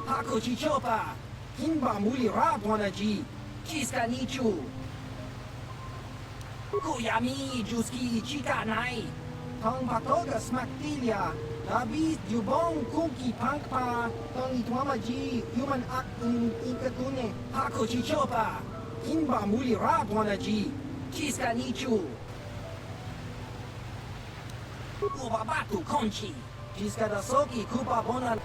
Hakochi chopa, himba muli rapwanaji, chiska nichu. Kuyami juski chika nai, tong patoga smaktilia, labis dubong kunki pankpa, tong itwamaji, human ak inkatune. Hakochi chopa, himba muli rapwanaji, chiska nichu. Ubabatu konchi, chiska da soki kupa bona.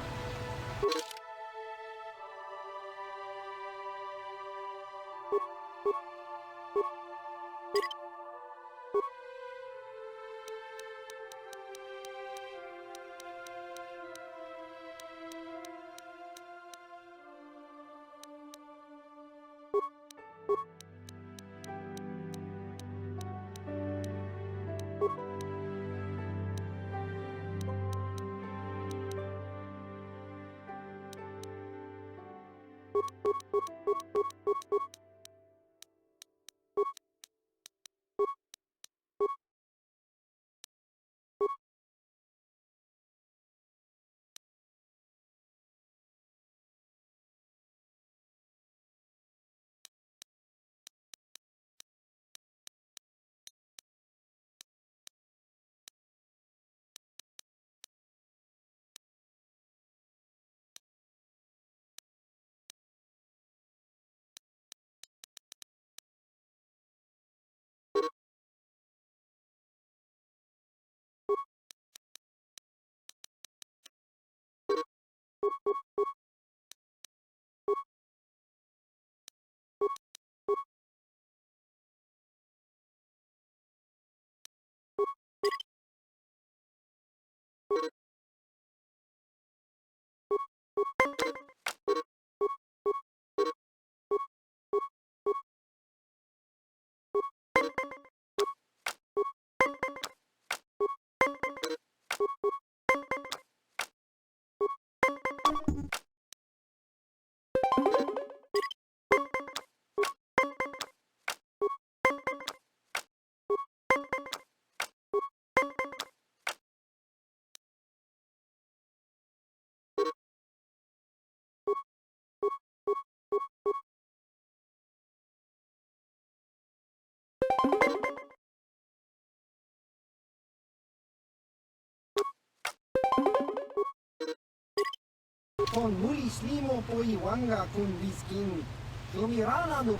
Con mulis limo poi wanga kun biskin. Tumirana no.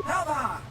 Hava!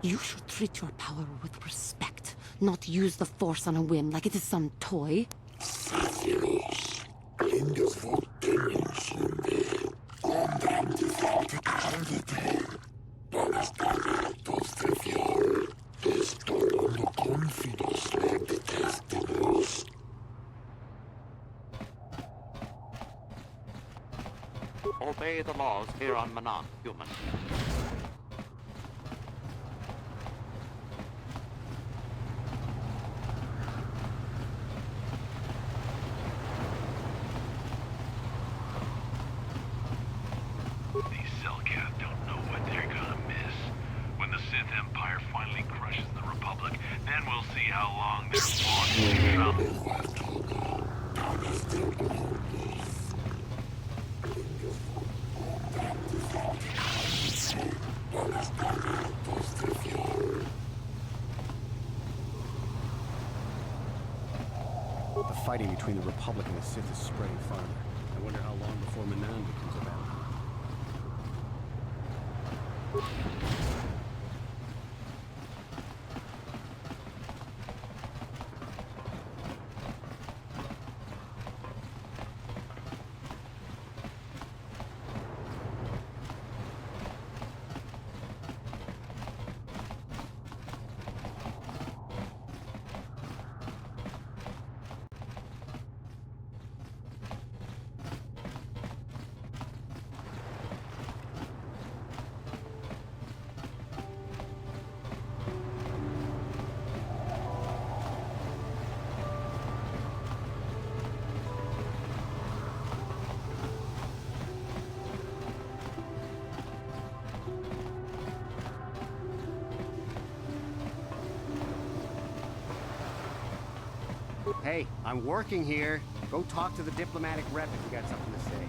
You should treat your power with respect, not use the Force on a whim like it is some toy. Obey the laws here on Manaan, human. These Selkath don't know what they're gonna miss. When the Sith Empire finally crushes the Republic, then we'll see how long they're fought to come. The fighting between the Republic and the Sith is spreading farther. I wonder how long before Manaan becomes available. Hey, I'm working here. Go talk to the diplomatic rep if you got something to say.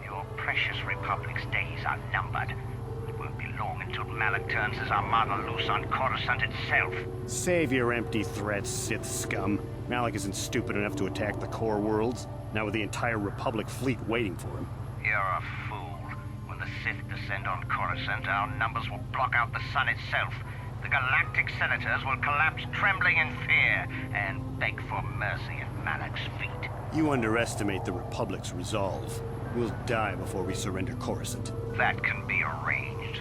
Your precious Republic's days are numbered. It won't be long until Malak turns his armada loose on Coruscant itself. Save your empty threats, Sith scum. Malak isn't stupid enough to attack the core worlds, now with the entire Republic fleet waiting for him. You're a fool. When the Sith descend on Coruscant, our numbers will block out the sun itself. The galactic senators will collapse trembling in fear and beg for mercy at Malak's feet. You underestimate the Republic's resolve. We'll die before we surrender Coruscant. That can be arranged.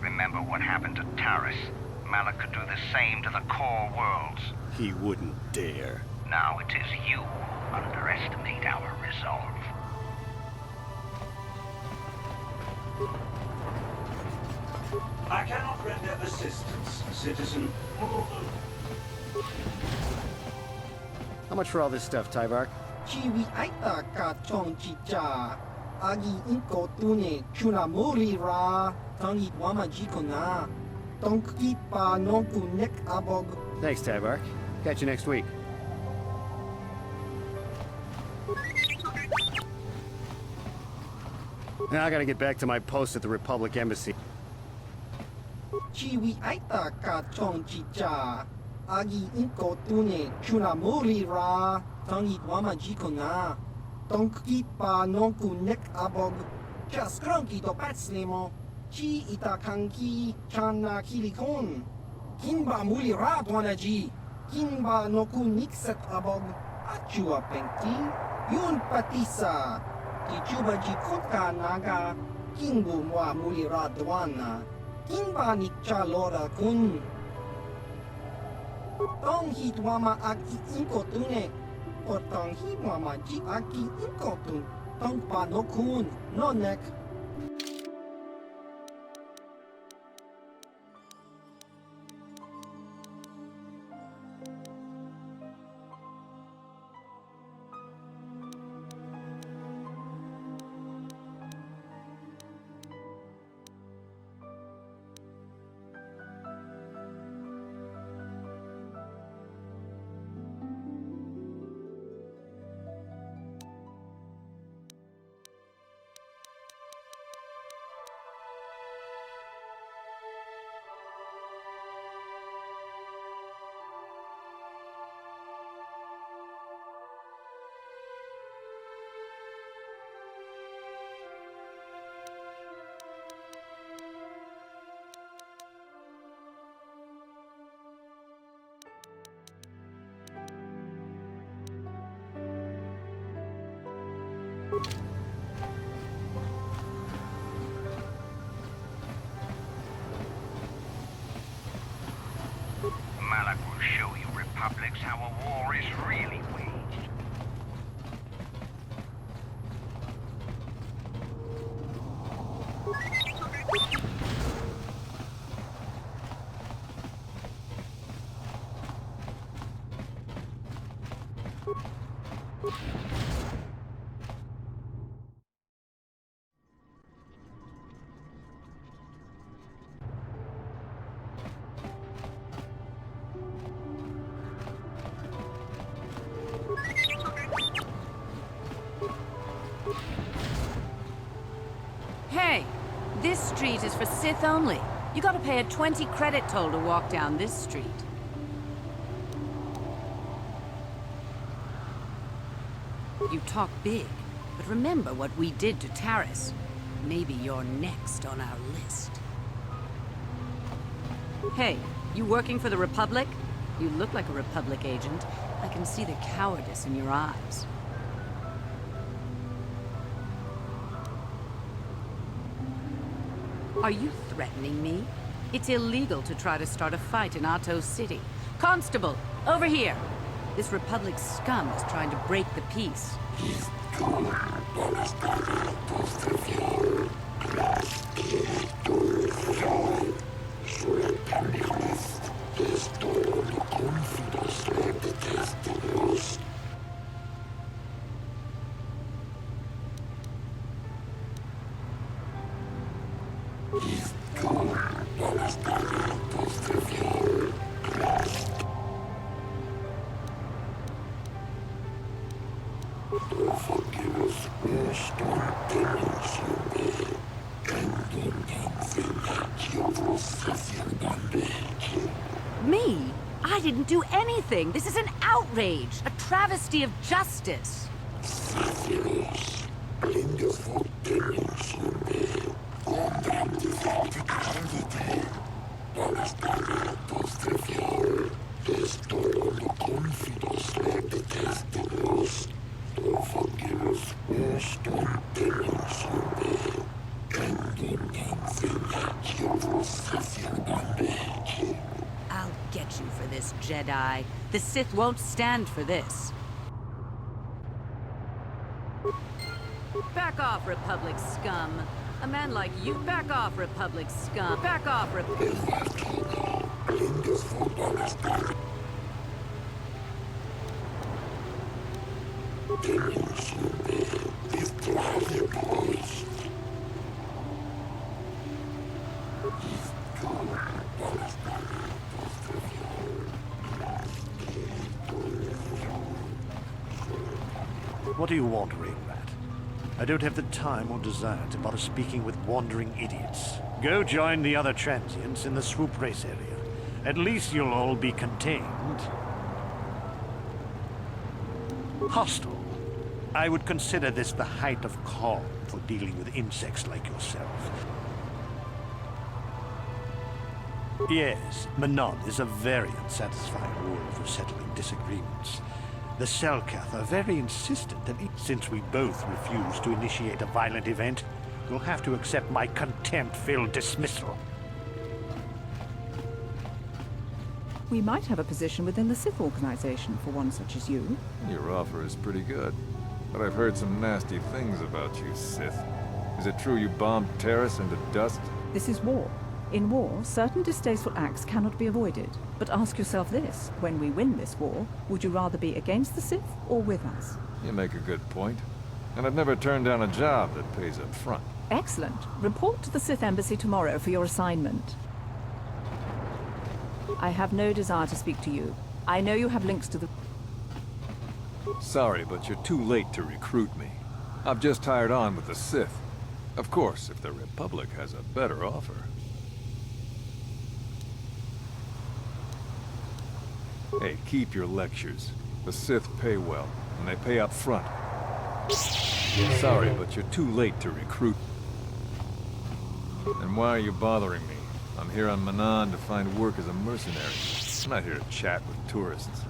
Remember what happened to Taris. Malak could do the same to the core worlds. He wouldn't dare. Now it is you who underestimate our resolve. I cannot render assistance, citizen. How much for all this stuff, Tyvark? Chiwi aita ka chong chicha. Agi inko tune chuna muri ra. Tangi wama jikona. Tonki pa nonku nek abog. Thanks, Tyvark. Catch you next week. Now I gotta get back to my post at the Republic Embassy. Chiwi aita ka chong chicha. Agi inko tune chuna muri ra. Tangi wama jikona. Tonki pa nonku nek abog. Just cronky to patslemo. Chi ita kanki chana kilikon. Kinba muli ra ji. Kinba noku nikset abog. Achua penti. Yun patisa. Kichuba ji kutka naga. Kinbu mwa muli ra dwana. Kinba nikcha lora kun. Tong hit wama aki inkotune. Or tong hit wama ji aki inkotun. Tong pa no kun. No nek. Malak will show you Republics how a war is really waged. Hey, this street is for Sith only. You gotta pay a 20 credit toll to walk down this street. You talk big, but remember what we did to Taris. Maybe you're next on our list. Hey, you working for the Republic? You look like a Republic agent. I can see the cowardice in your eyes. Are you threatening me? It's illegal to try to start a fight in Ato City. Constable, over here! This Republic scum is trying to break the peace. Me? I didn't do anything. This is an outrage, a travesty of justice. I'll get you for this, Jedi. The Sith won't stand for this. Back off, Republic scum. A man like you, back off, Republic scum. Back off, Republic. What do you want, Ringrat? I don't have the time or desire to bother speaking with wandering idiots. Go join the other transients in the swoop race area. At least you'll all be contained. Hostile. I would consider this the height of calm for dealing with insects like yourself. Yes, Manaan is a very unsatisfying world for settling disagreements. The Selkath are very insistent that since we both refuse to initiate a violent event, you'll have to accept my contempt-filled dismissal. We might have a position within the Sith organization for one such as you. Your offer is pretty good, but I've heard some nasty things about you, Sith. Is it true you bombed Terrace into dust? This is war. In war, certain distasteful acts cannot be avoided. But ask yourself this, when we win this war, would you rather be against the Sith or with us? You make a good point. And I've never turned down a job that pays up front. Excellent. Report to the Sith Embassy tomorrow for your assignment. I have no desire to speak to you. I know you have links to the... Sorry, but you're too late to recruit me. I've just hired on with the Sith. Of course, if the Republic has a better offer. Hey, keep your lectures. The Sith pay well, and they pay up front. Sorry, but you're too late to recruit. And why are you bothering me? I'm here on Manaan to find work as a mercenary. I'm not here to chat with tourists.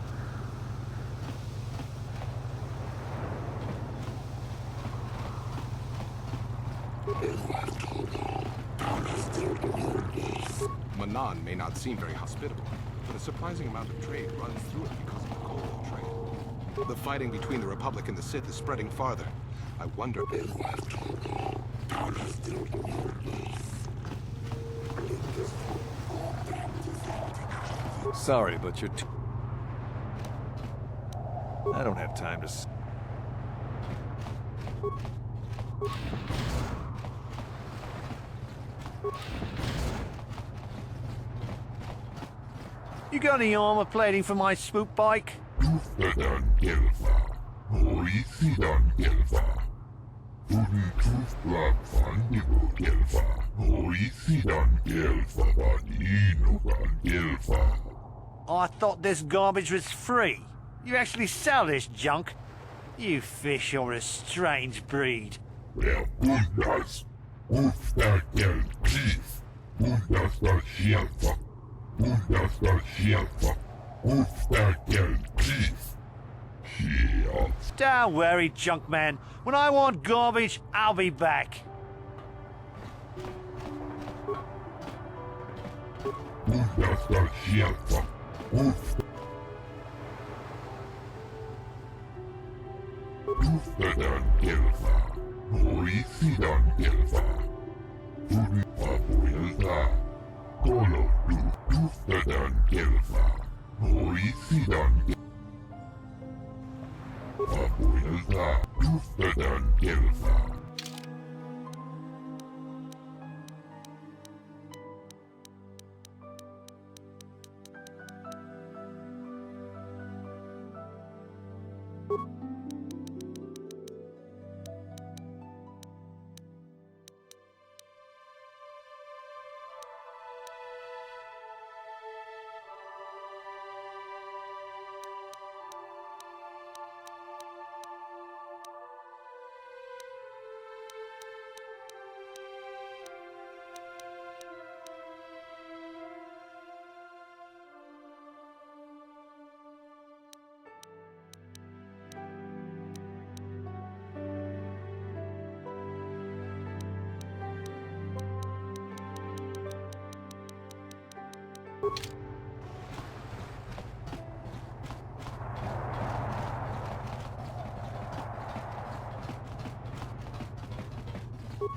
Manaan may not seem very hospitable, but a surprising amount of trade runs through it because of the gold trade. The fighting between the Republic and the Sith is spreading farther. I wonder if... Sorry, but you're too... I don't have time to... You got any armor plating for my swoop bike? I thought this garbage was free. You actually sell this junk? You fish are a strange breed. Don't worry, junk man. When I want garbage, I'll be back.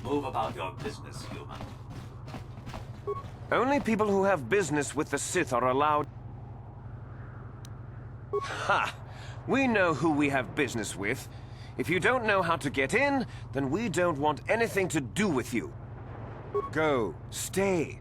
Move about your business, human. Only people who have business with the Sith are allowed... Ha! We know who we have business with. If you don't know how to get in, then we don't want anything to do with you. Go. Stay.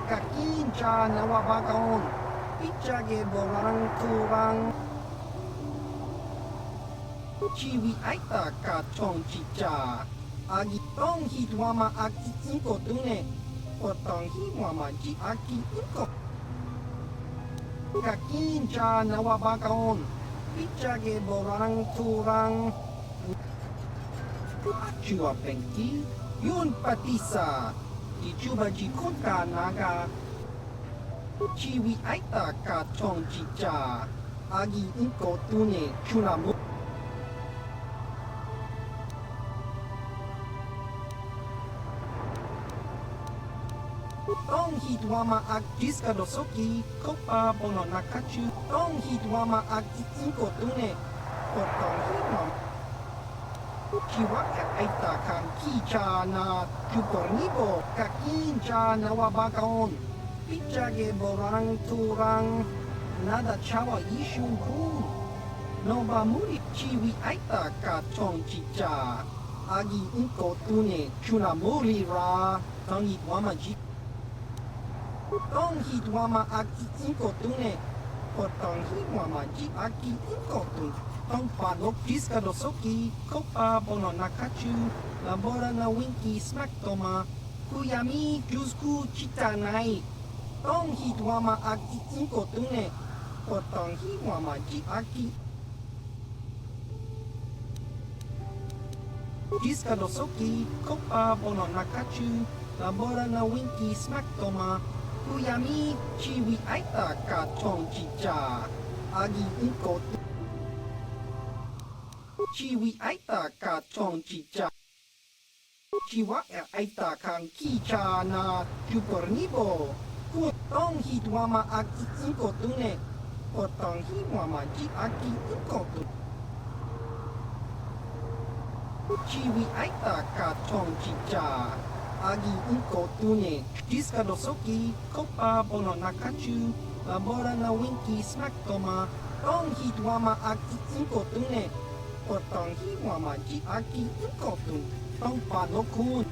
Kakincha nawabakaon. Pichage borang kurang. Chiwi aita ka chong chicha. Agi tong hitwama aki inko tune. Potong hitwama ji aki inko. Kakincha nawabakaon. Pichage borang kurang. Chua pengki. Yun patisa. Ichuba jikota naga Chiwi aita ka chong chicha Agi inko tune chunamu Tong hitwama ak jiska dosoki Kopa bono nakachu Tong hitwama ak inko tune Potong hitwama Chiwaka aita kan kicha na chupornibo kakincha na wabakaon Pichage borang turang nada chawa ishun kun Noba muri chiwi aita ka chong chicha Agi inko tune chuna muri ra Tong hitwama ji Tong hitwama aki inko tune Potong hitwama ji aki inko tune Tong panok jiska dosoki, kopa bono nakachu, labora na winki smack toma, kuyami jusku chitanai. Tong hitwama aki inko tune, potong hitwama ji aki. Jiska dosoki, kopa bono nakachu, labora na winki smack toma, kuyami chiwi aita ka chong chicha, agi inko tune. Chiwi aita ka chong chicha. Chiwa aita kang kicha na chupornibo. Kutong hitwama aki inko tune. Potong hitwama ji aki inko tune. Chiwi aita ka chong chicha. Agi inko tune. Jiska dosoki kopa bono nakachu. Labora na winky smack toma. Tong hit wama aki inko tune. Potong hi wama ji aki inko tun. Tong pa no kun.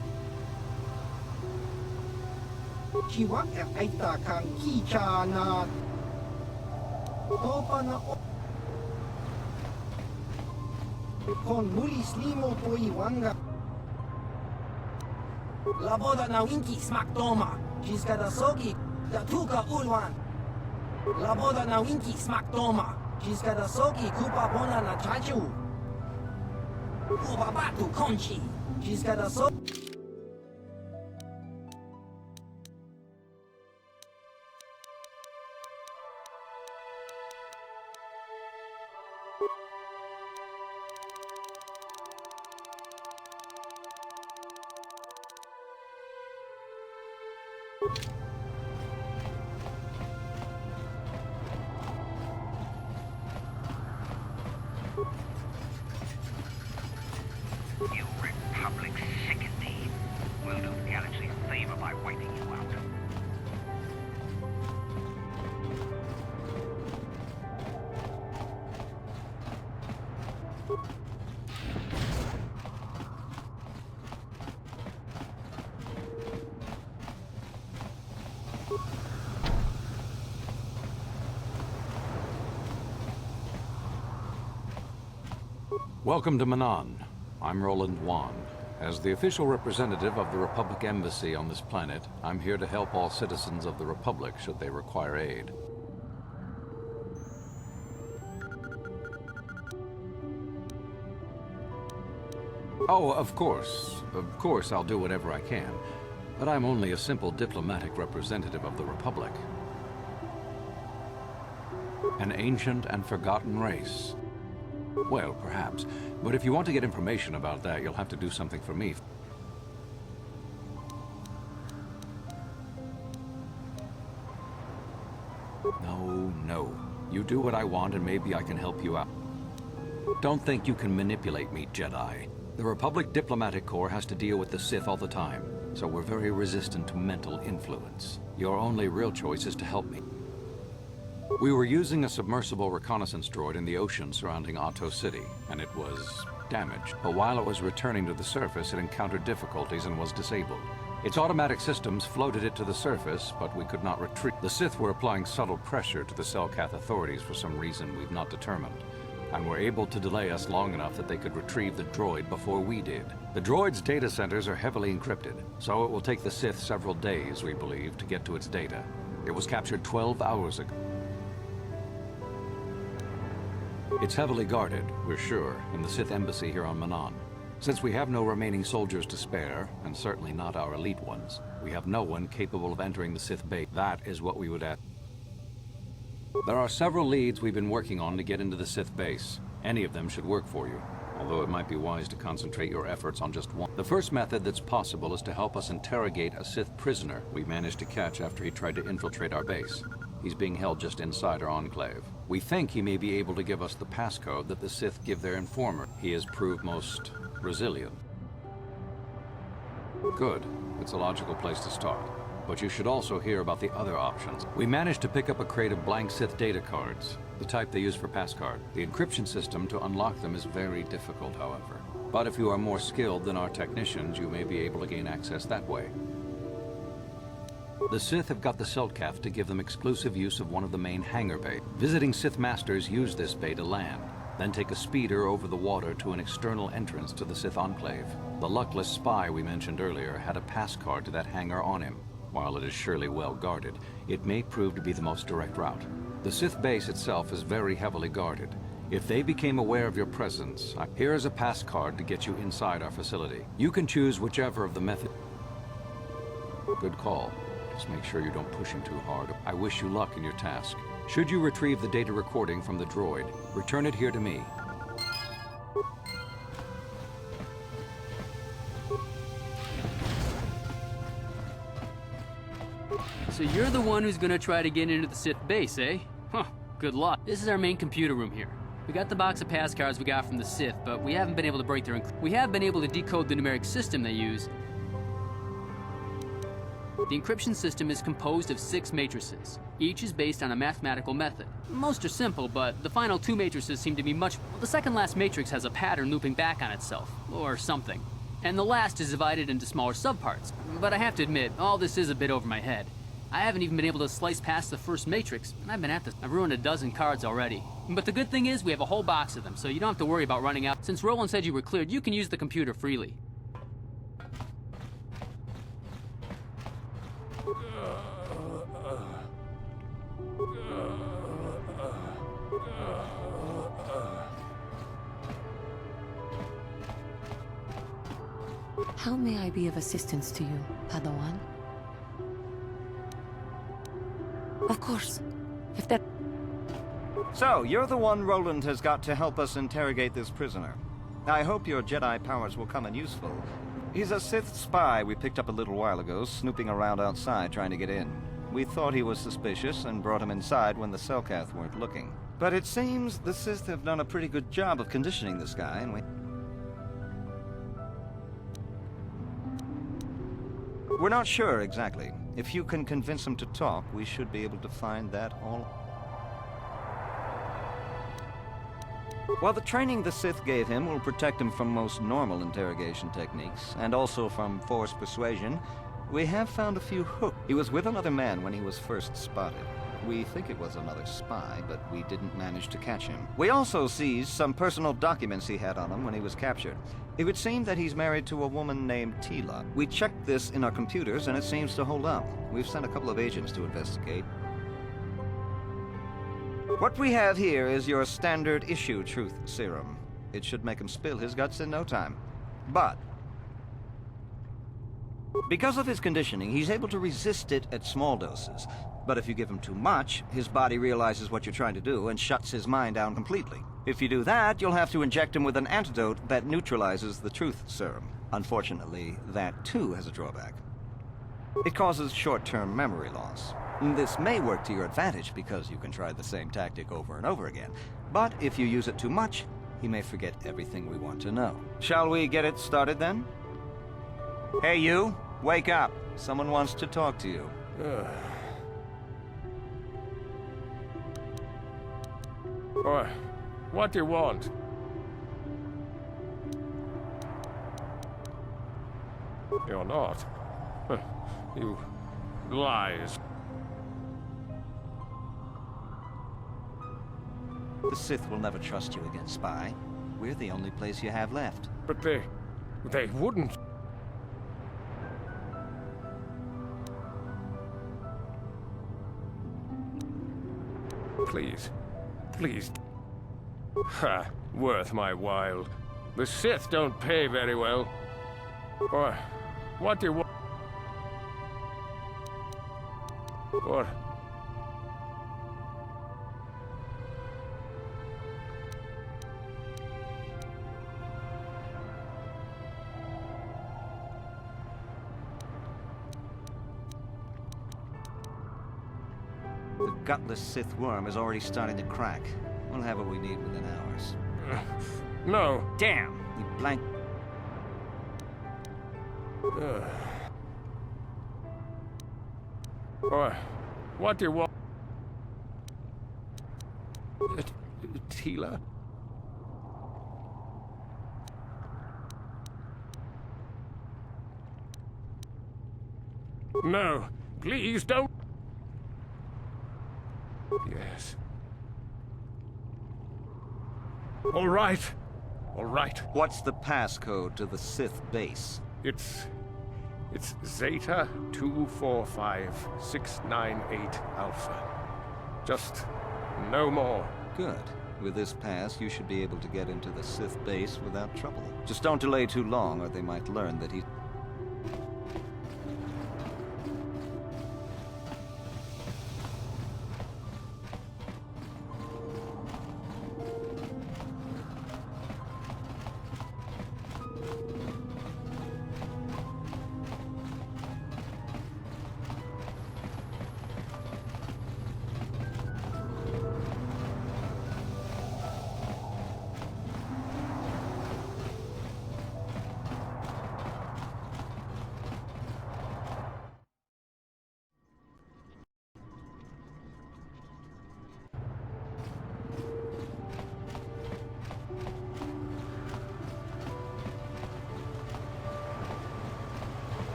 Chiwak e aita kang ki cha na. Topa na o. Con mulis limo po iwanga. Laboda na winky smack toma. She's got a sogi. Datuka ulwan. Laboda na winky smack toma. She's got a sogi kupa bona na chachu. Uba batu conchi. She's got a sogi. You Republic sicken me. We'll do the galaxy a favor by wiping you out. Welcome to Manaan. I'm Roland Wan. As the official representative of the Republic Embassy on this planet, I'm here to help all citizens of the Republic should they require aid. Oh, of course I'll do whatever I can. But I'm only a simple diplomatic representative of the Republic. An ancient and forgotten race. Well, perhaps. But if you want to get information about that, you'll have to do something for me. No. You do what I want and maybe I can help you out. Don't think you can manipulate me, Jedi. The Republic Diplomatic Corps has to deal with the Sith all the time, so we're very resistant to mental influence. Your only real choice is to help me. We were using a submersible reconnaissance droid in the ocean surrounding Otto City, and it was damaged. But while it was returning to the surface, it encountered difficulties and was disabled. Its automatic systems floated it to the surface, but we could not retrieve. The Sith were applying subtle pressure to the Selkath authorities for some reason we've not determined, and were able to delay us long enough that they could retrieve the droid before we did. The droid's data centers are heavily encrypted, so it will take the Sith several days, we believe, to get to its data. It was captured 12 hours ago. It's heavily guarded, we're sure, in the Sith embassy here on Manaan. Since we have no remaining soldiers to spare, and certainly not our elite ones, we have no one capable of entering the Sith base. That is what we would ask. There are several leads we've been working on to get into the Sith base. Any of them should work for you, although it might be wise to concentrate your efforts on just one. The first method that's possible is to help us interrogate a Sith prisoner we managed to catch after he tried to infiltrate our base. He's being held just inside our enclave. We think he may be able to give us the passcode that the Sith give their informer. He has proved most resilient. Good. It's a logical place to start. But you should also hear about the other options. We managed to pick up a crate of blank Sith data cards, the type they use for passcard. The encryption system to unlock them is very difficult, however. But if you are more skilled than our technicians, you may be able to gain access that way. The Sith have got the Selkath to give them exclusive use of one of the main hangar bays. Visiting Sith Masters use this bay to land, then take a speeder over the water to an external entrance to the Sith Enclave. The luckless spy we mentioned earlier had a passcard to that hangar on him. While it is surely well guarded, it may prove to be the most direct route. The Sith base itself is very heavily guarded. If they became aware of your presence, here is a passcard to get you inside our facility. You can choose whichever of the methods. Good call. Just make sure you don't push him too hard. I wish you luck in your task. Should you retrieve the data recording from the droid, return it here to me. So you're the one who's gonna try to get into the Sith base, eh? Huh, good luck. This is our main computer room here. We got the box of pass cards we got from the Sith, but we haven't been able to break their... We have been able to decode the numeric system they use. The encryption system is composed of 6 matrices. Each is based on a mathematical method. Most are simple, but the final 2 matrices seem to be much... The second last matrix has a pattern looping back on itself, or something. And the last is divided into smaller subparts. But I have to admit, all this is a bit over my head. I haven't even been able to slice past the first matrix, and I've been at this. I've ruined a dozen cards already. But the good thing is we have a whole box of them, so you don't have to worry about running out. Since Roland said you were cleared, you can use the computer freely. How may I be of assistance to you, Padawan? Of course. If that... So, you're the one Roland has got to help us interrogate this prisoner. I hope your Jedi powers will come in useful. He's a Sith spy we picked up a little while ago, snooping around outside trying to get in. We thought he was suspicious and brought him inside when the Selkath weren't looking. But it seems the Sith have done a pretty good job of conditioning this guy, and we're not sure exactly. If you can convince him to talk, we should be able to find that all... While the training the Sith gave him will protect him from most normal interrogation techniques, and also from forced persuasion, we have found a few hooks. He was with another man when he was first spotted. We think it was another spy, but we didn't manage to catch him. We also seized some personal documents he had on him when he was captured. It would seem that he's married to a woman named Tila. We checked this in our computers, and it seems to hold up. We've sent a couple of agents to investigate. What we have here is your standard issue truth serum. It should make him spill his guts in no time. But because of his conditioning, he's able to resist it at small doses. But if you give him too much, his body realizes what you're trying to do and shuts his mind down completely. If you do that, you'll have to inject him with an antidote that neutralizes the truth serum. Unfortunately, that too has a drawback. It causes short-term memory loss. This may work to your advantage because you can try the same tactic over and over again. But if you use it too much, he may forget everything we want to know. Shall we get it started then? Hey you, wake up. Someone wants to talk to you. What do you want? You're not. You lies. The Sith will never trust you again, spy. We're the only place you have left. But they wouldn't. Please. Ha, worth my while. The Sith don't pay very well. Or, what do you want? What? The gutless Sith worm is already starting to crack. We'll have what we need within hours. No. Damn! You blank... What do you want? Tila? No, please don't. Yes. All right. What's the passcode to the Sith base? It's Zeta 245698 Alpha. Just no more. Good. With this pass, you should be able to get into the Sith base without trouble. Just don't delay too long, or they might learn that he...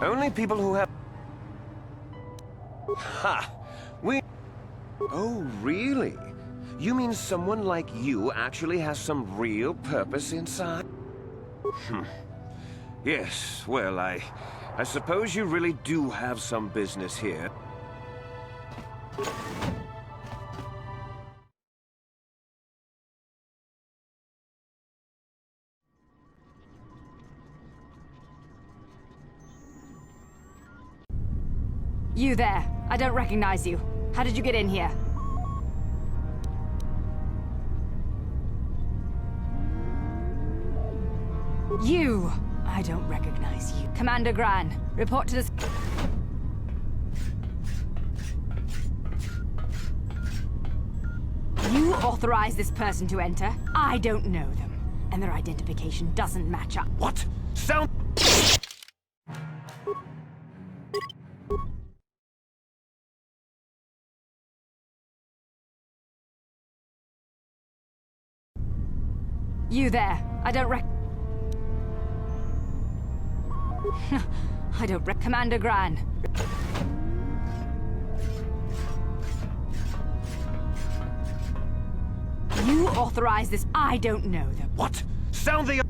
Only people who have... Ha! Oh, really? You mean someone like you actually has some real purpose inside? Yes, well, I suppose you really do have some business here. You there. I don't recognize you. How did you get in here? You! I don't recognize you. Commander Gran, report to this... You authorized this person to enter? I don't know them. And their identification doesn't match up. What? Sound... You there. I don't Commander Gran. You authorized this. I don't know them. What? Sound the...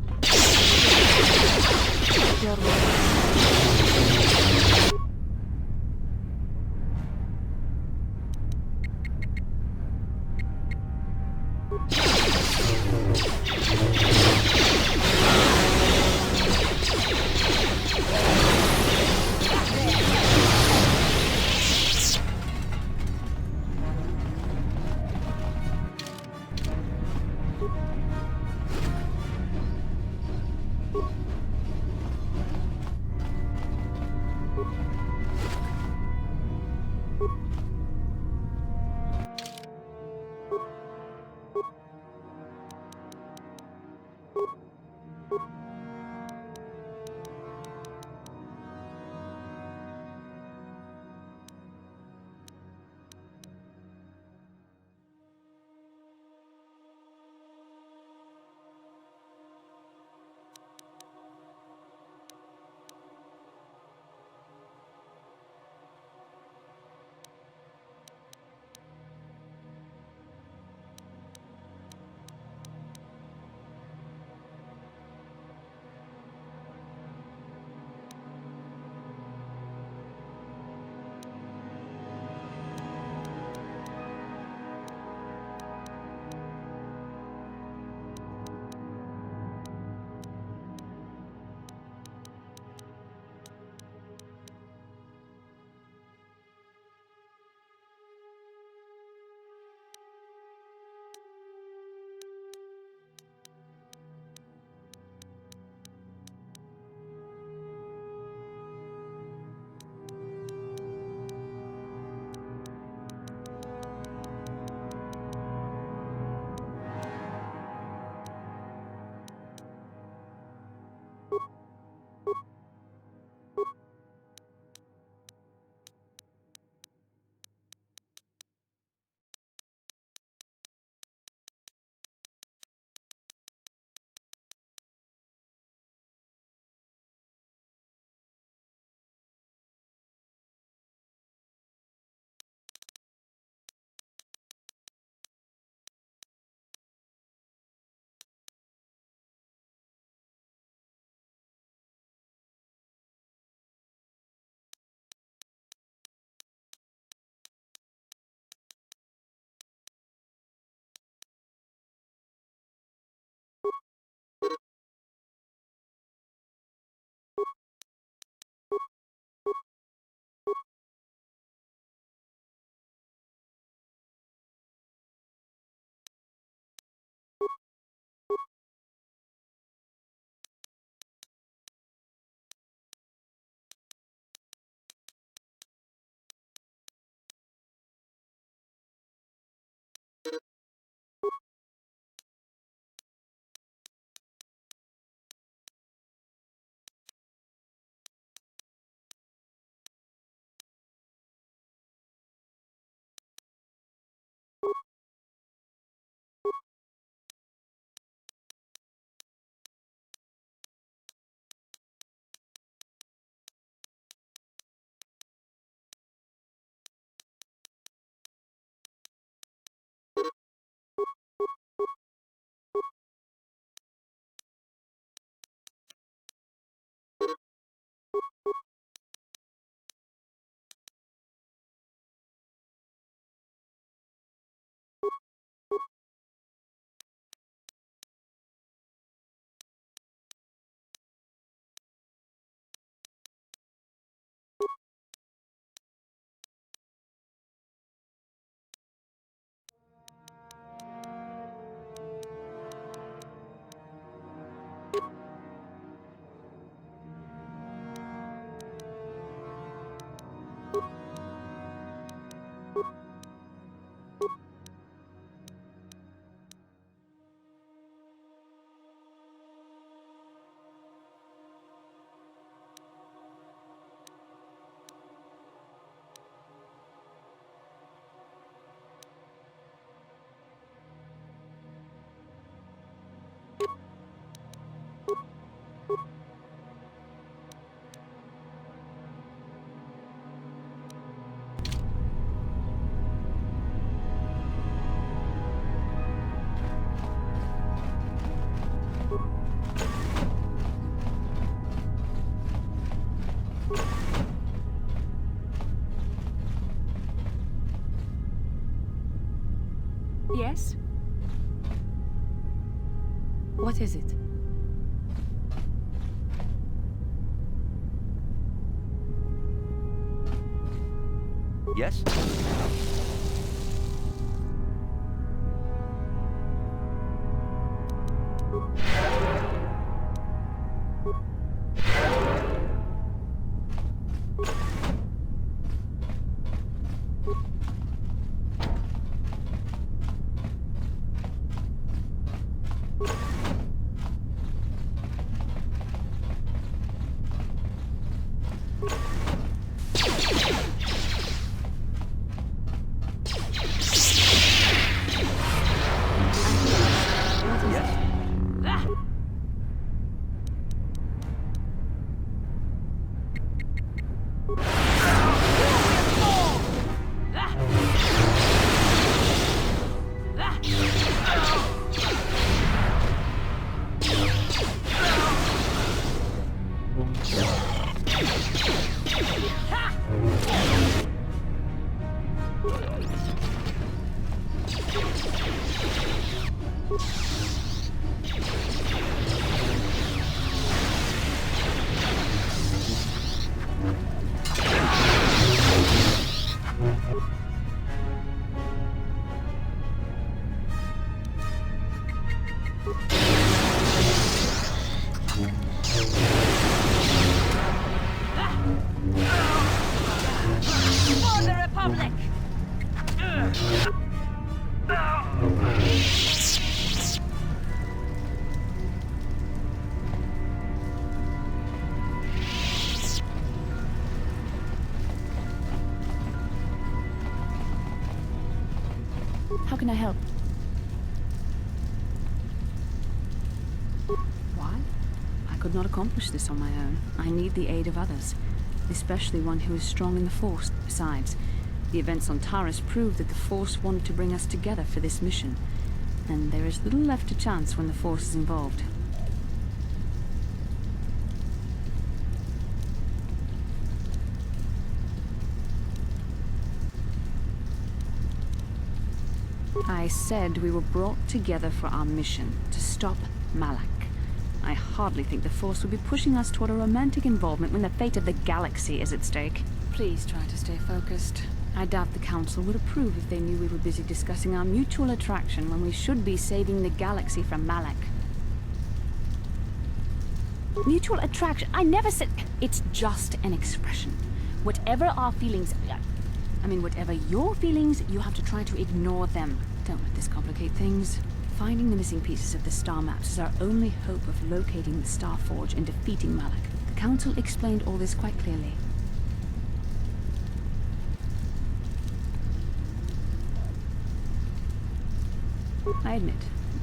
Yes? What is it? Yes? For the Republic! How can I help? Why? I could not accomplish this on my own. I need the aid of others, especially one who is strong in the Force. Besides, the events on Taris prove that the Force wanted to bring us together for this mission, and there is little left to chance when the Force is involved. I said we were brought together for our mission, to stop Malak. I hardly think the Force would be pushing us toward a romantic involvement when the fate of the galaxy is at stake. Please try to stay focused. I doubt the Council would approve if they knew we were busy discussing our mutual attraction when we should be saving the galaxy from Malak. Mutual attraction? I never said... It's just an expression. Whatever our feelings... whatever your feelings, you have to try to ignore them. Don't let this complicate things. Finding the missing pieces of the star maps is our only hope of locating the Star Forge and defeating Malak. The Council explained all this quite clearly. I admit,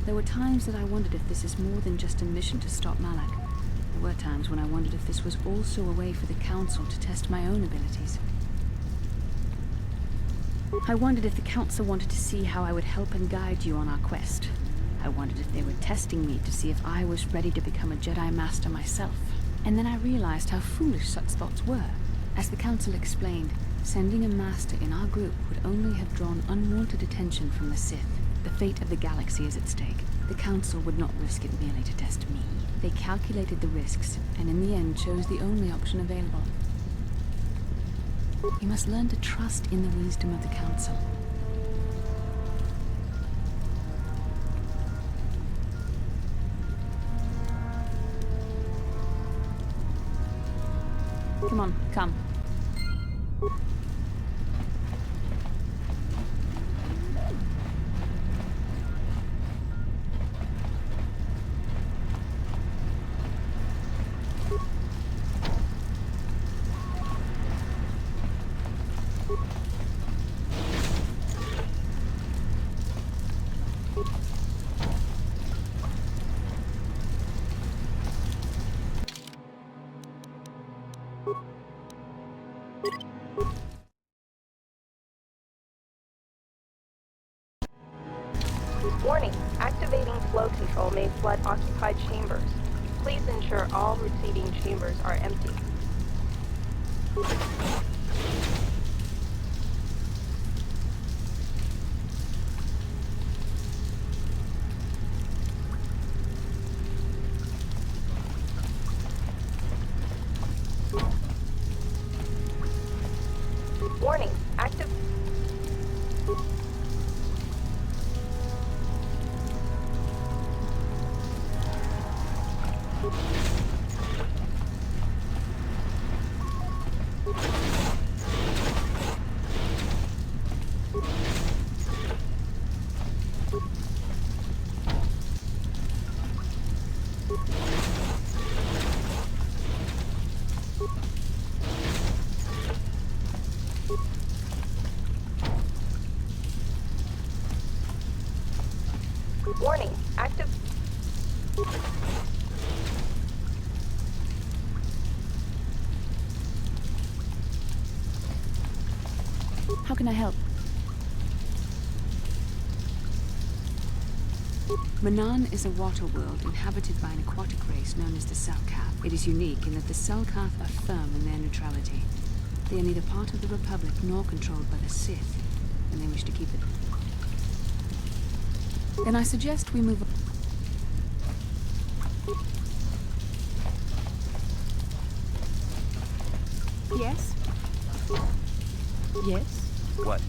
there were times that I wondered if this is more than just a mission to stop Malak. There were times when I wondered if this was also a way for the Council to test my own abilities. I wondered if the Council wanted to see how I would help and guide you on our quest. I wondered if they were testing me to see if I was ready to become a Jedi Master myself. And then I realized how foolish such thoughts were. As the Council explained, sending a Master in our group would only have drawn unwanted attention from the Sith. The fate of the galaxy is at stake. The Council would not risk it merely to test me. They calculated the risks, and in the end chose the only option available. You must learn to trust in the wisdom of the Council. Come on, come. Warning, activating flow control may flood occupied chambers. Please ensure all receiving chambers are empty. Warning, active... Warning, active... How can I help? Manaan is a water world inhabited by an aquatic race known as the Selkath. It is unique in that the Selkath are firm in their neutrality. They are neither part of the Republic nor controlled by the Sith, and they wish to keep it. Then I suggest we move on. Yes? Yes? What?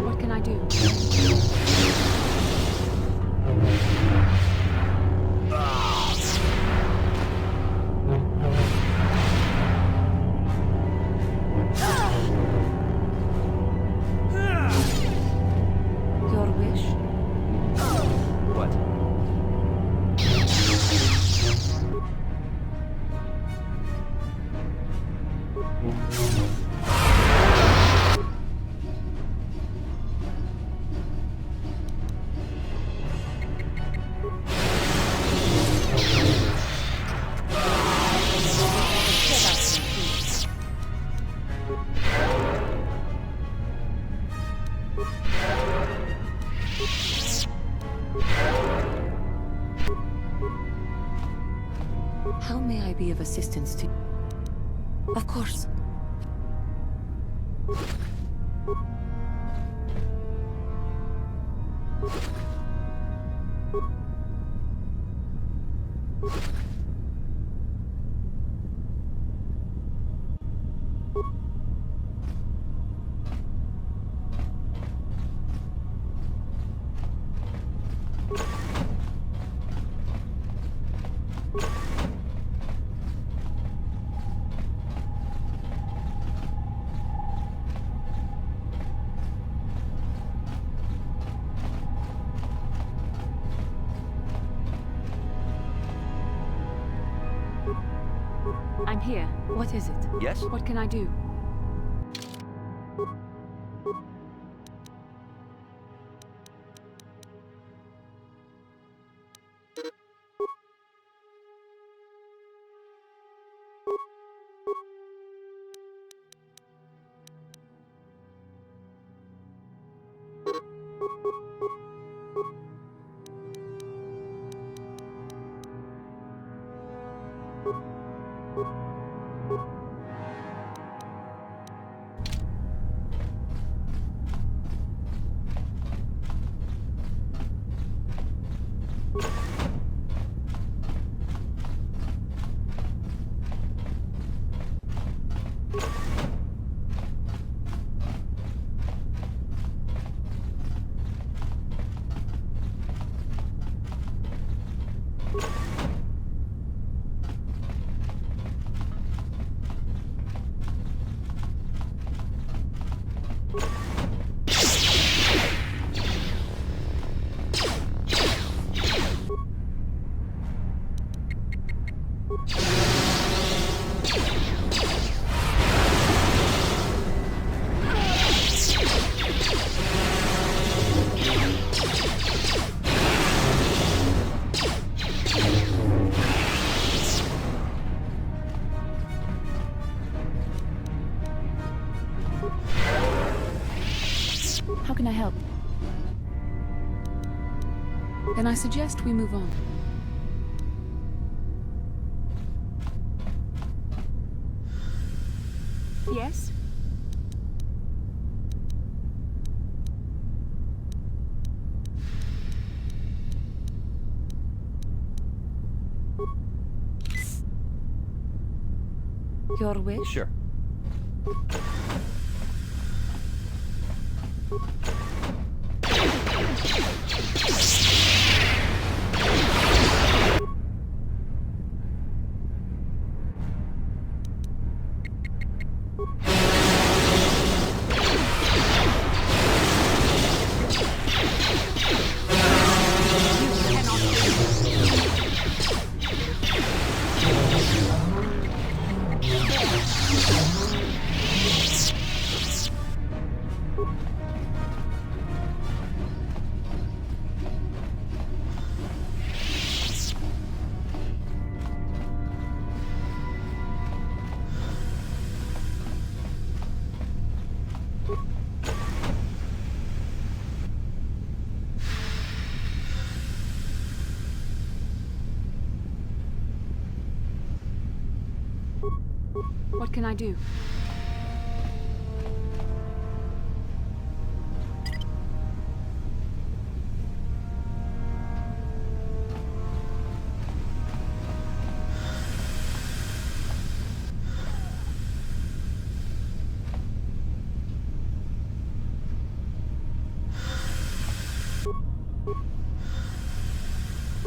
What can I do? Your wish? What? How may I be of assistance to you? Of course. I'm here. What is it? Yes? What can I do? How can I help? Then I suggest we move on. Yes? Your wish? Sure. What can I do?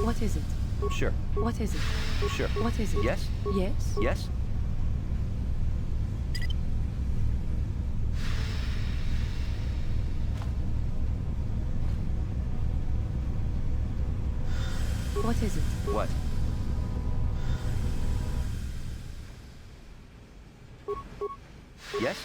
What is it? Sure. What is it? Sure. What is it? Yes? Yes? Yes? What is it? What? Yes?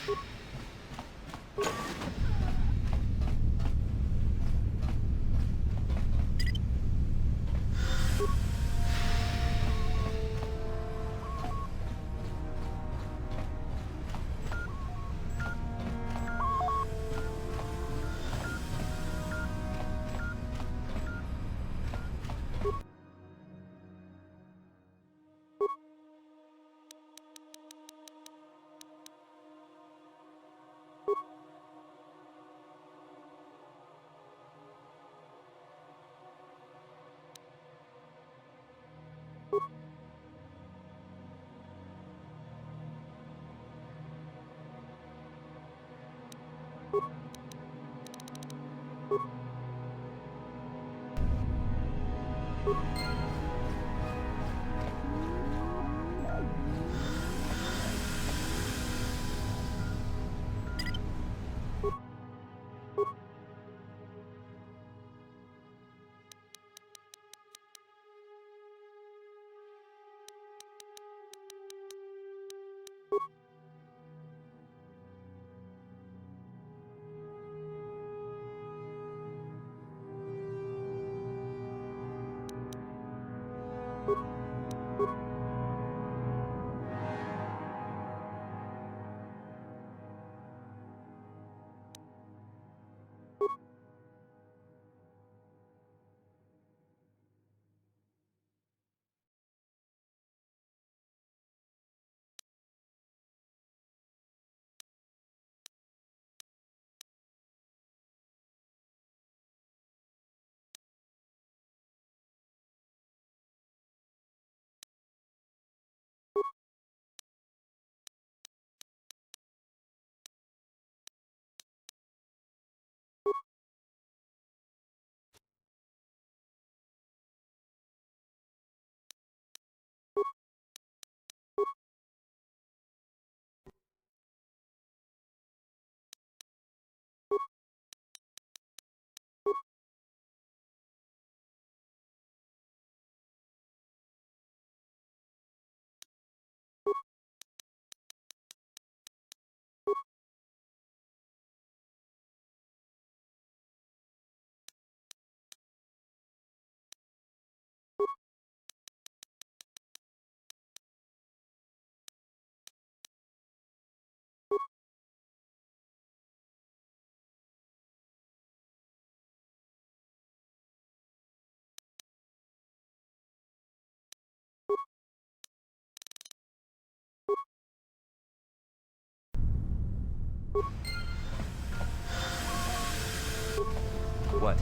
What?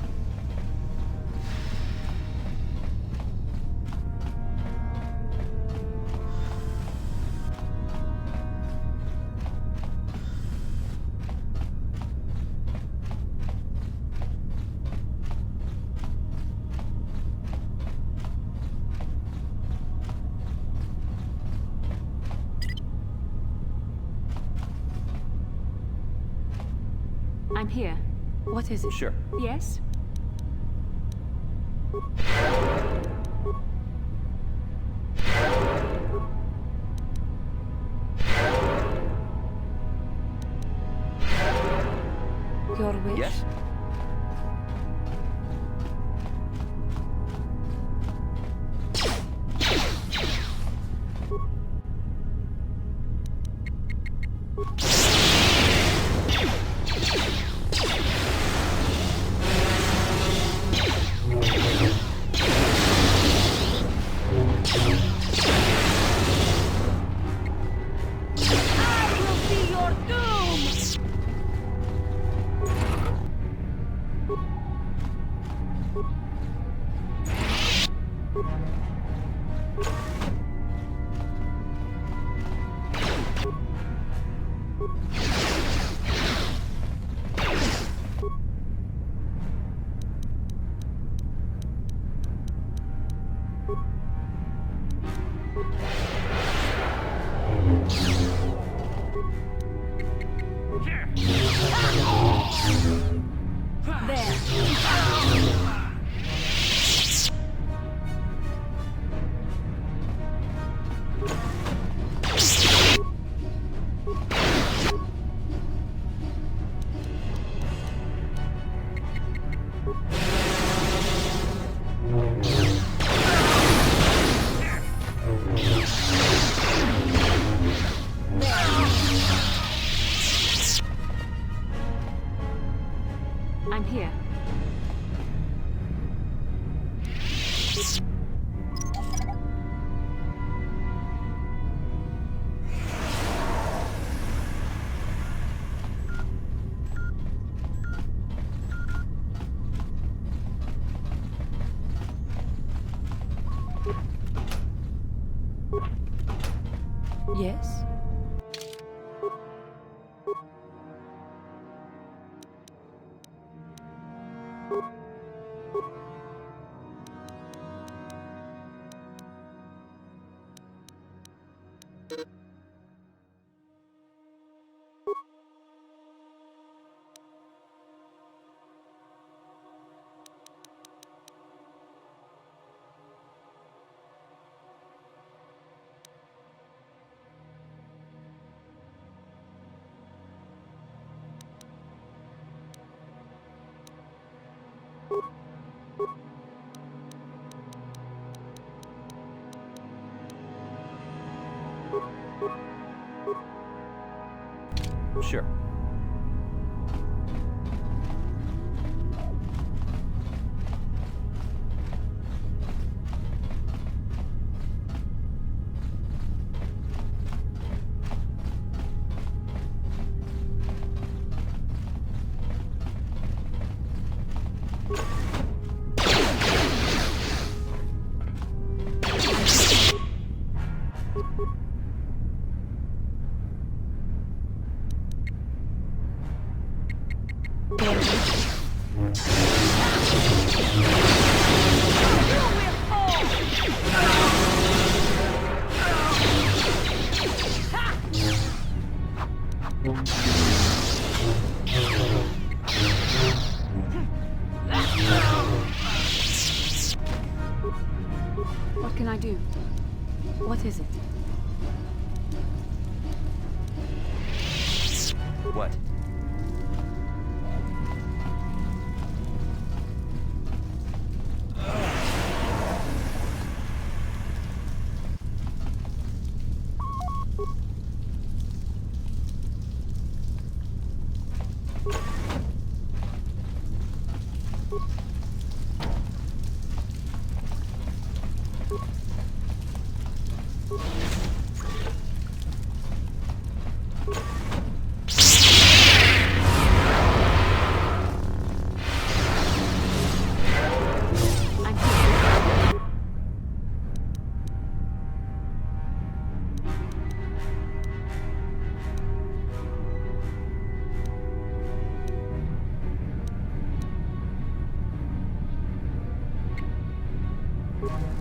I'm here. What is it? Sure. Yes? Your wish? Yes? I'm here. Yes? Sure. What can I do? What is it? What? Yeah.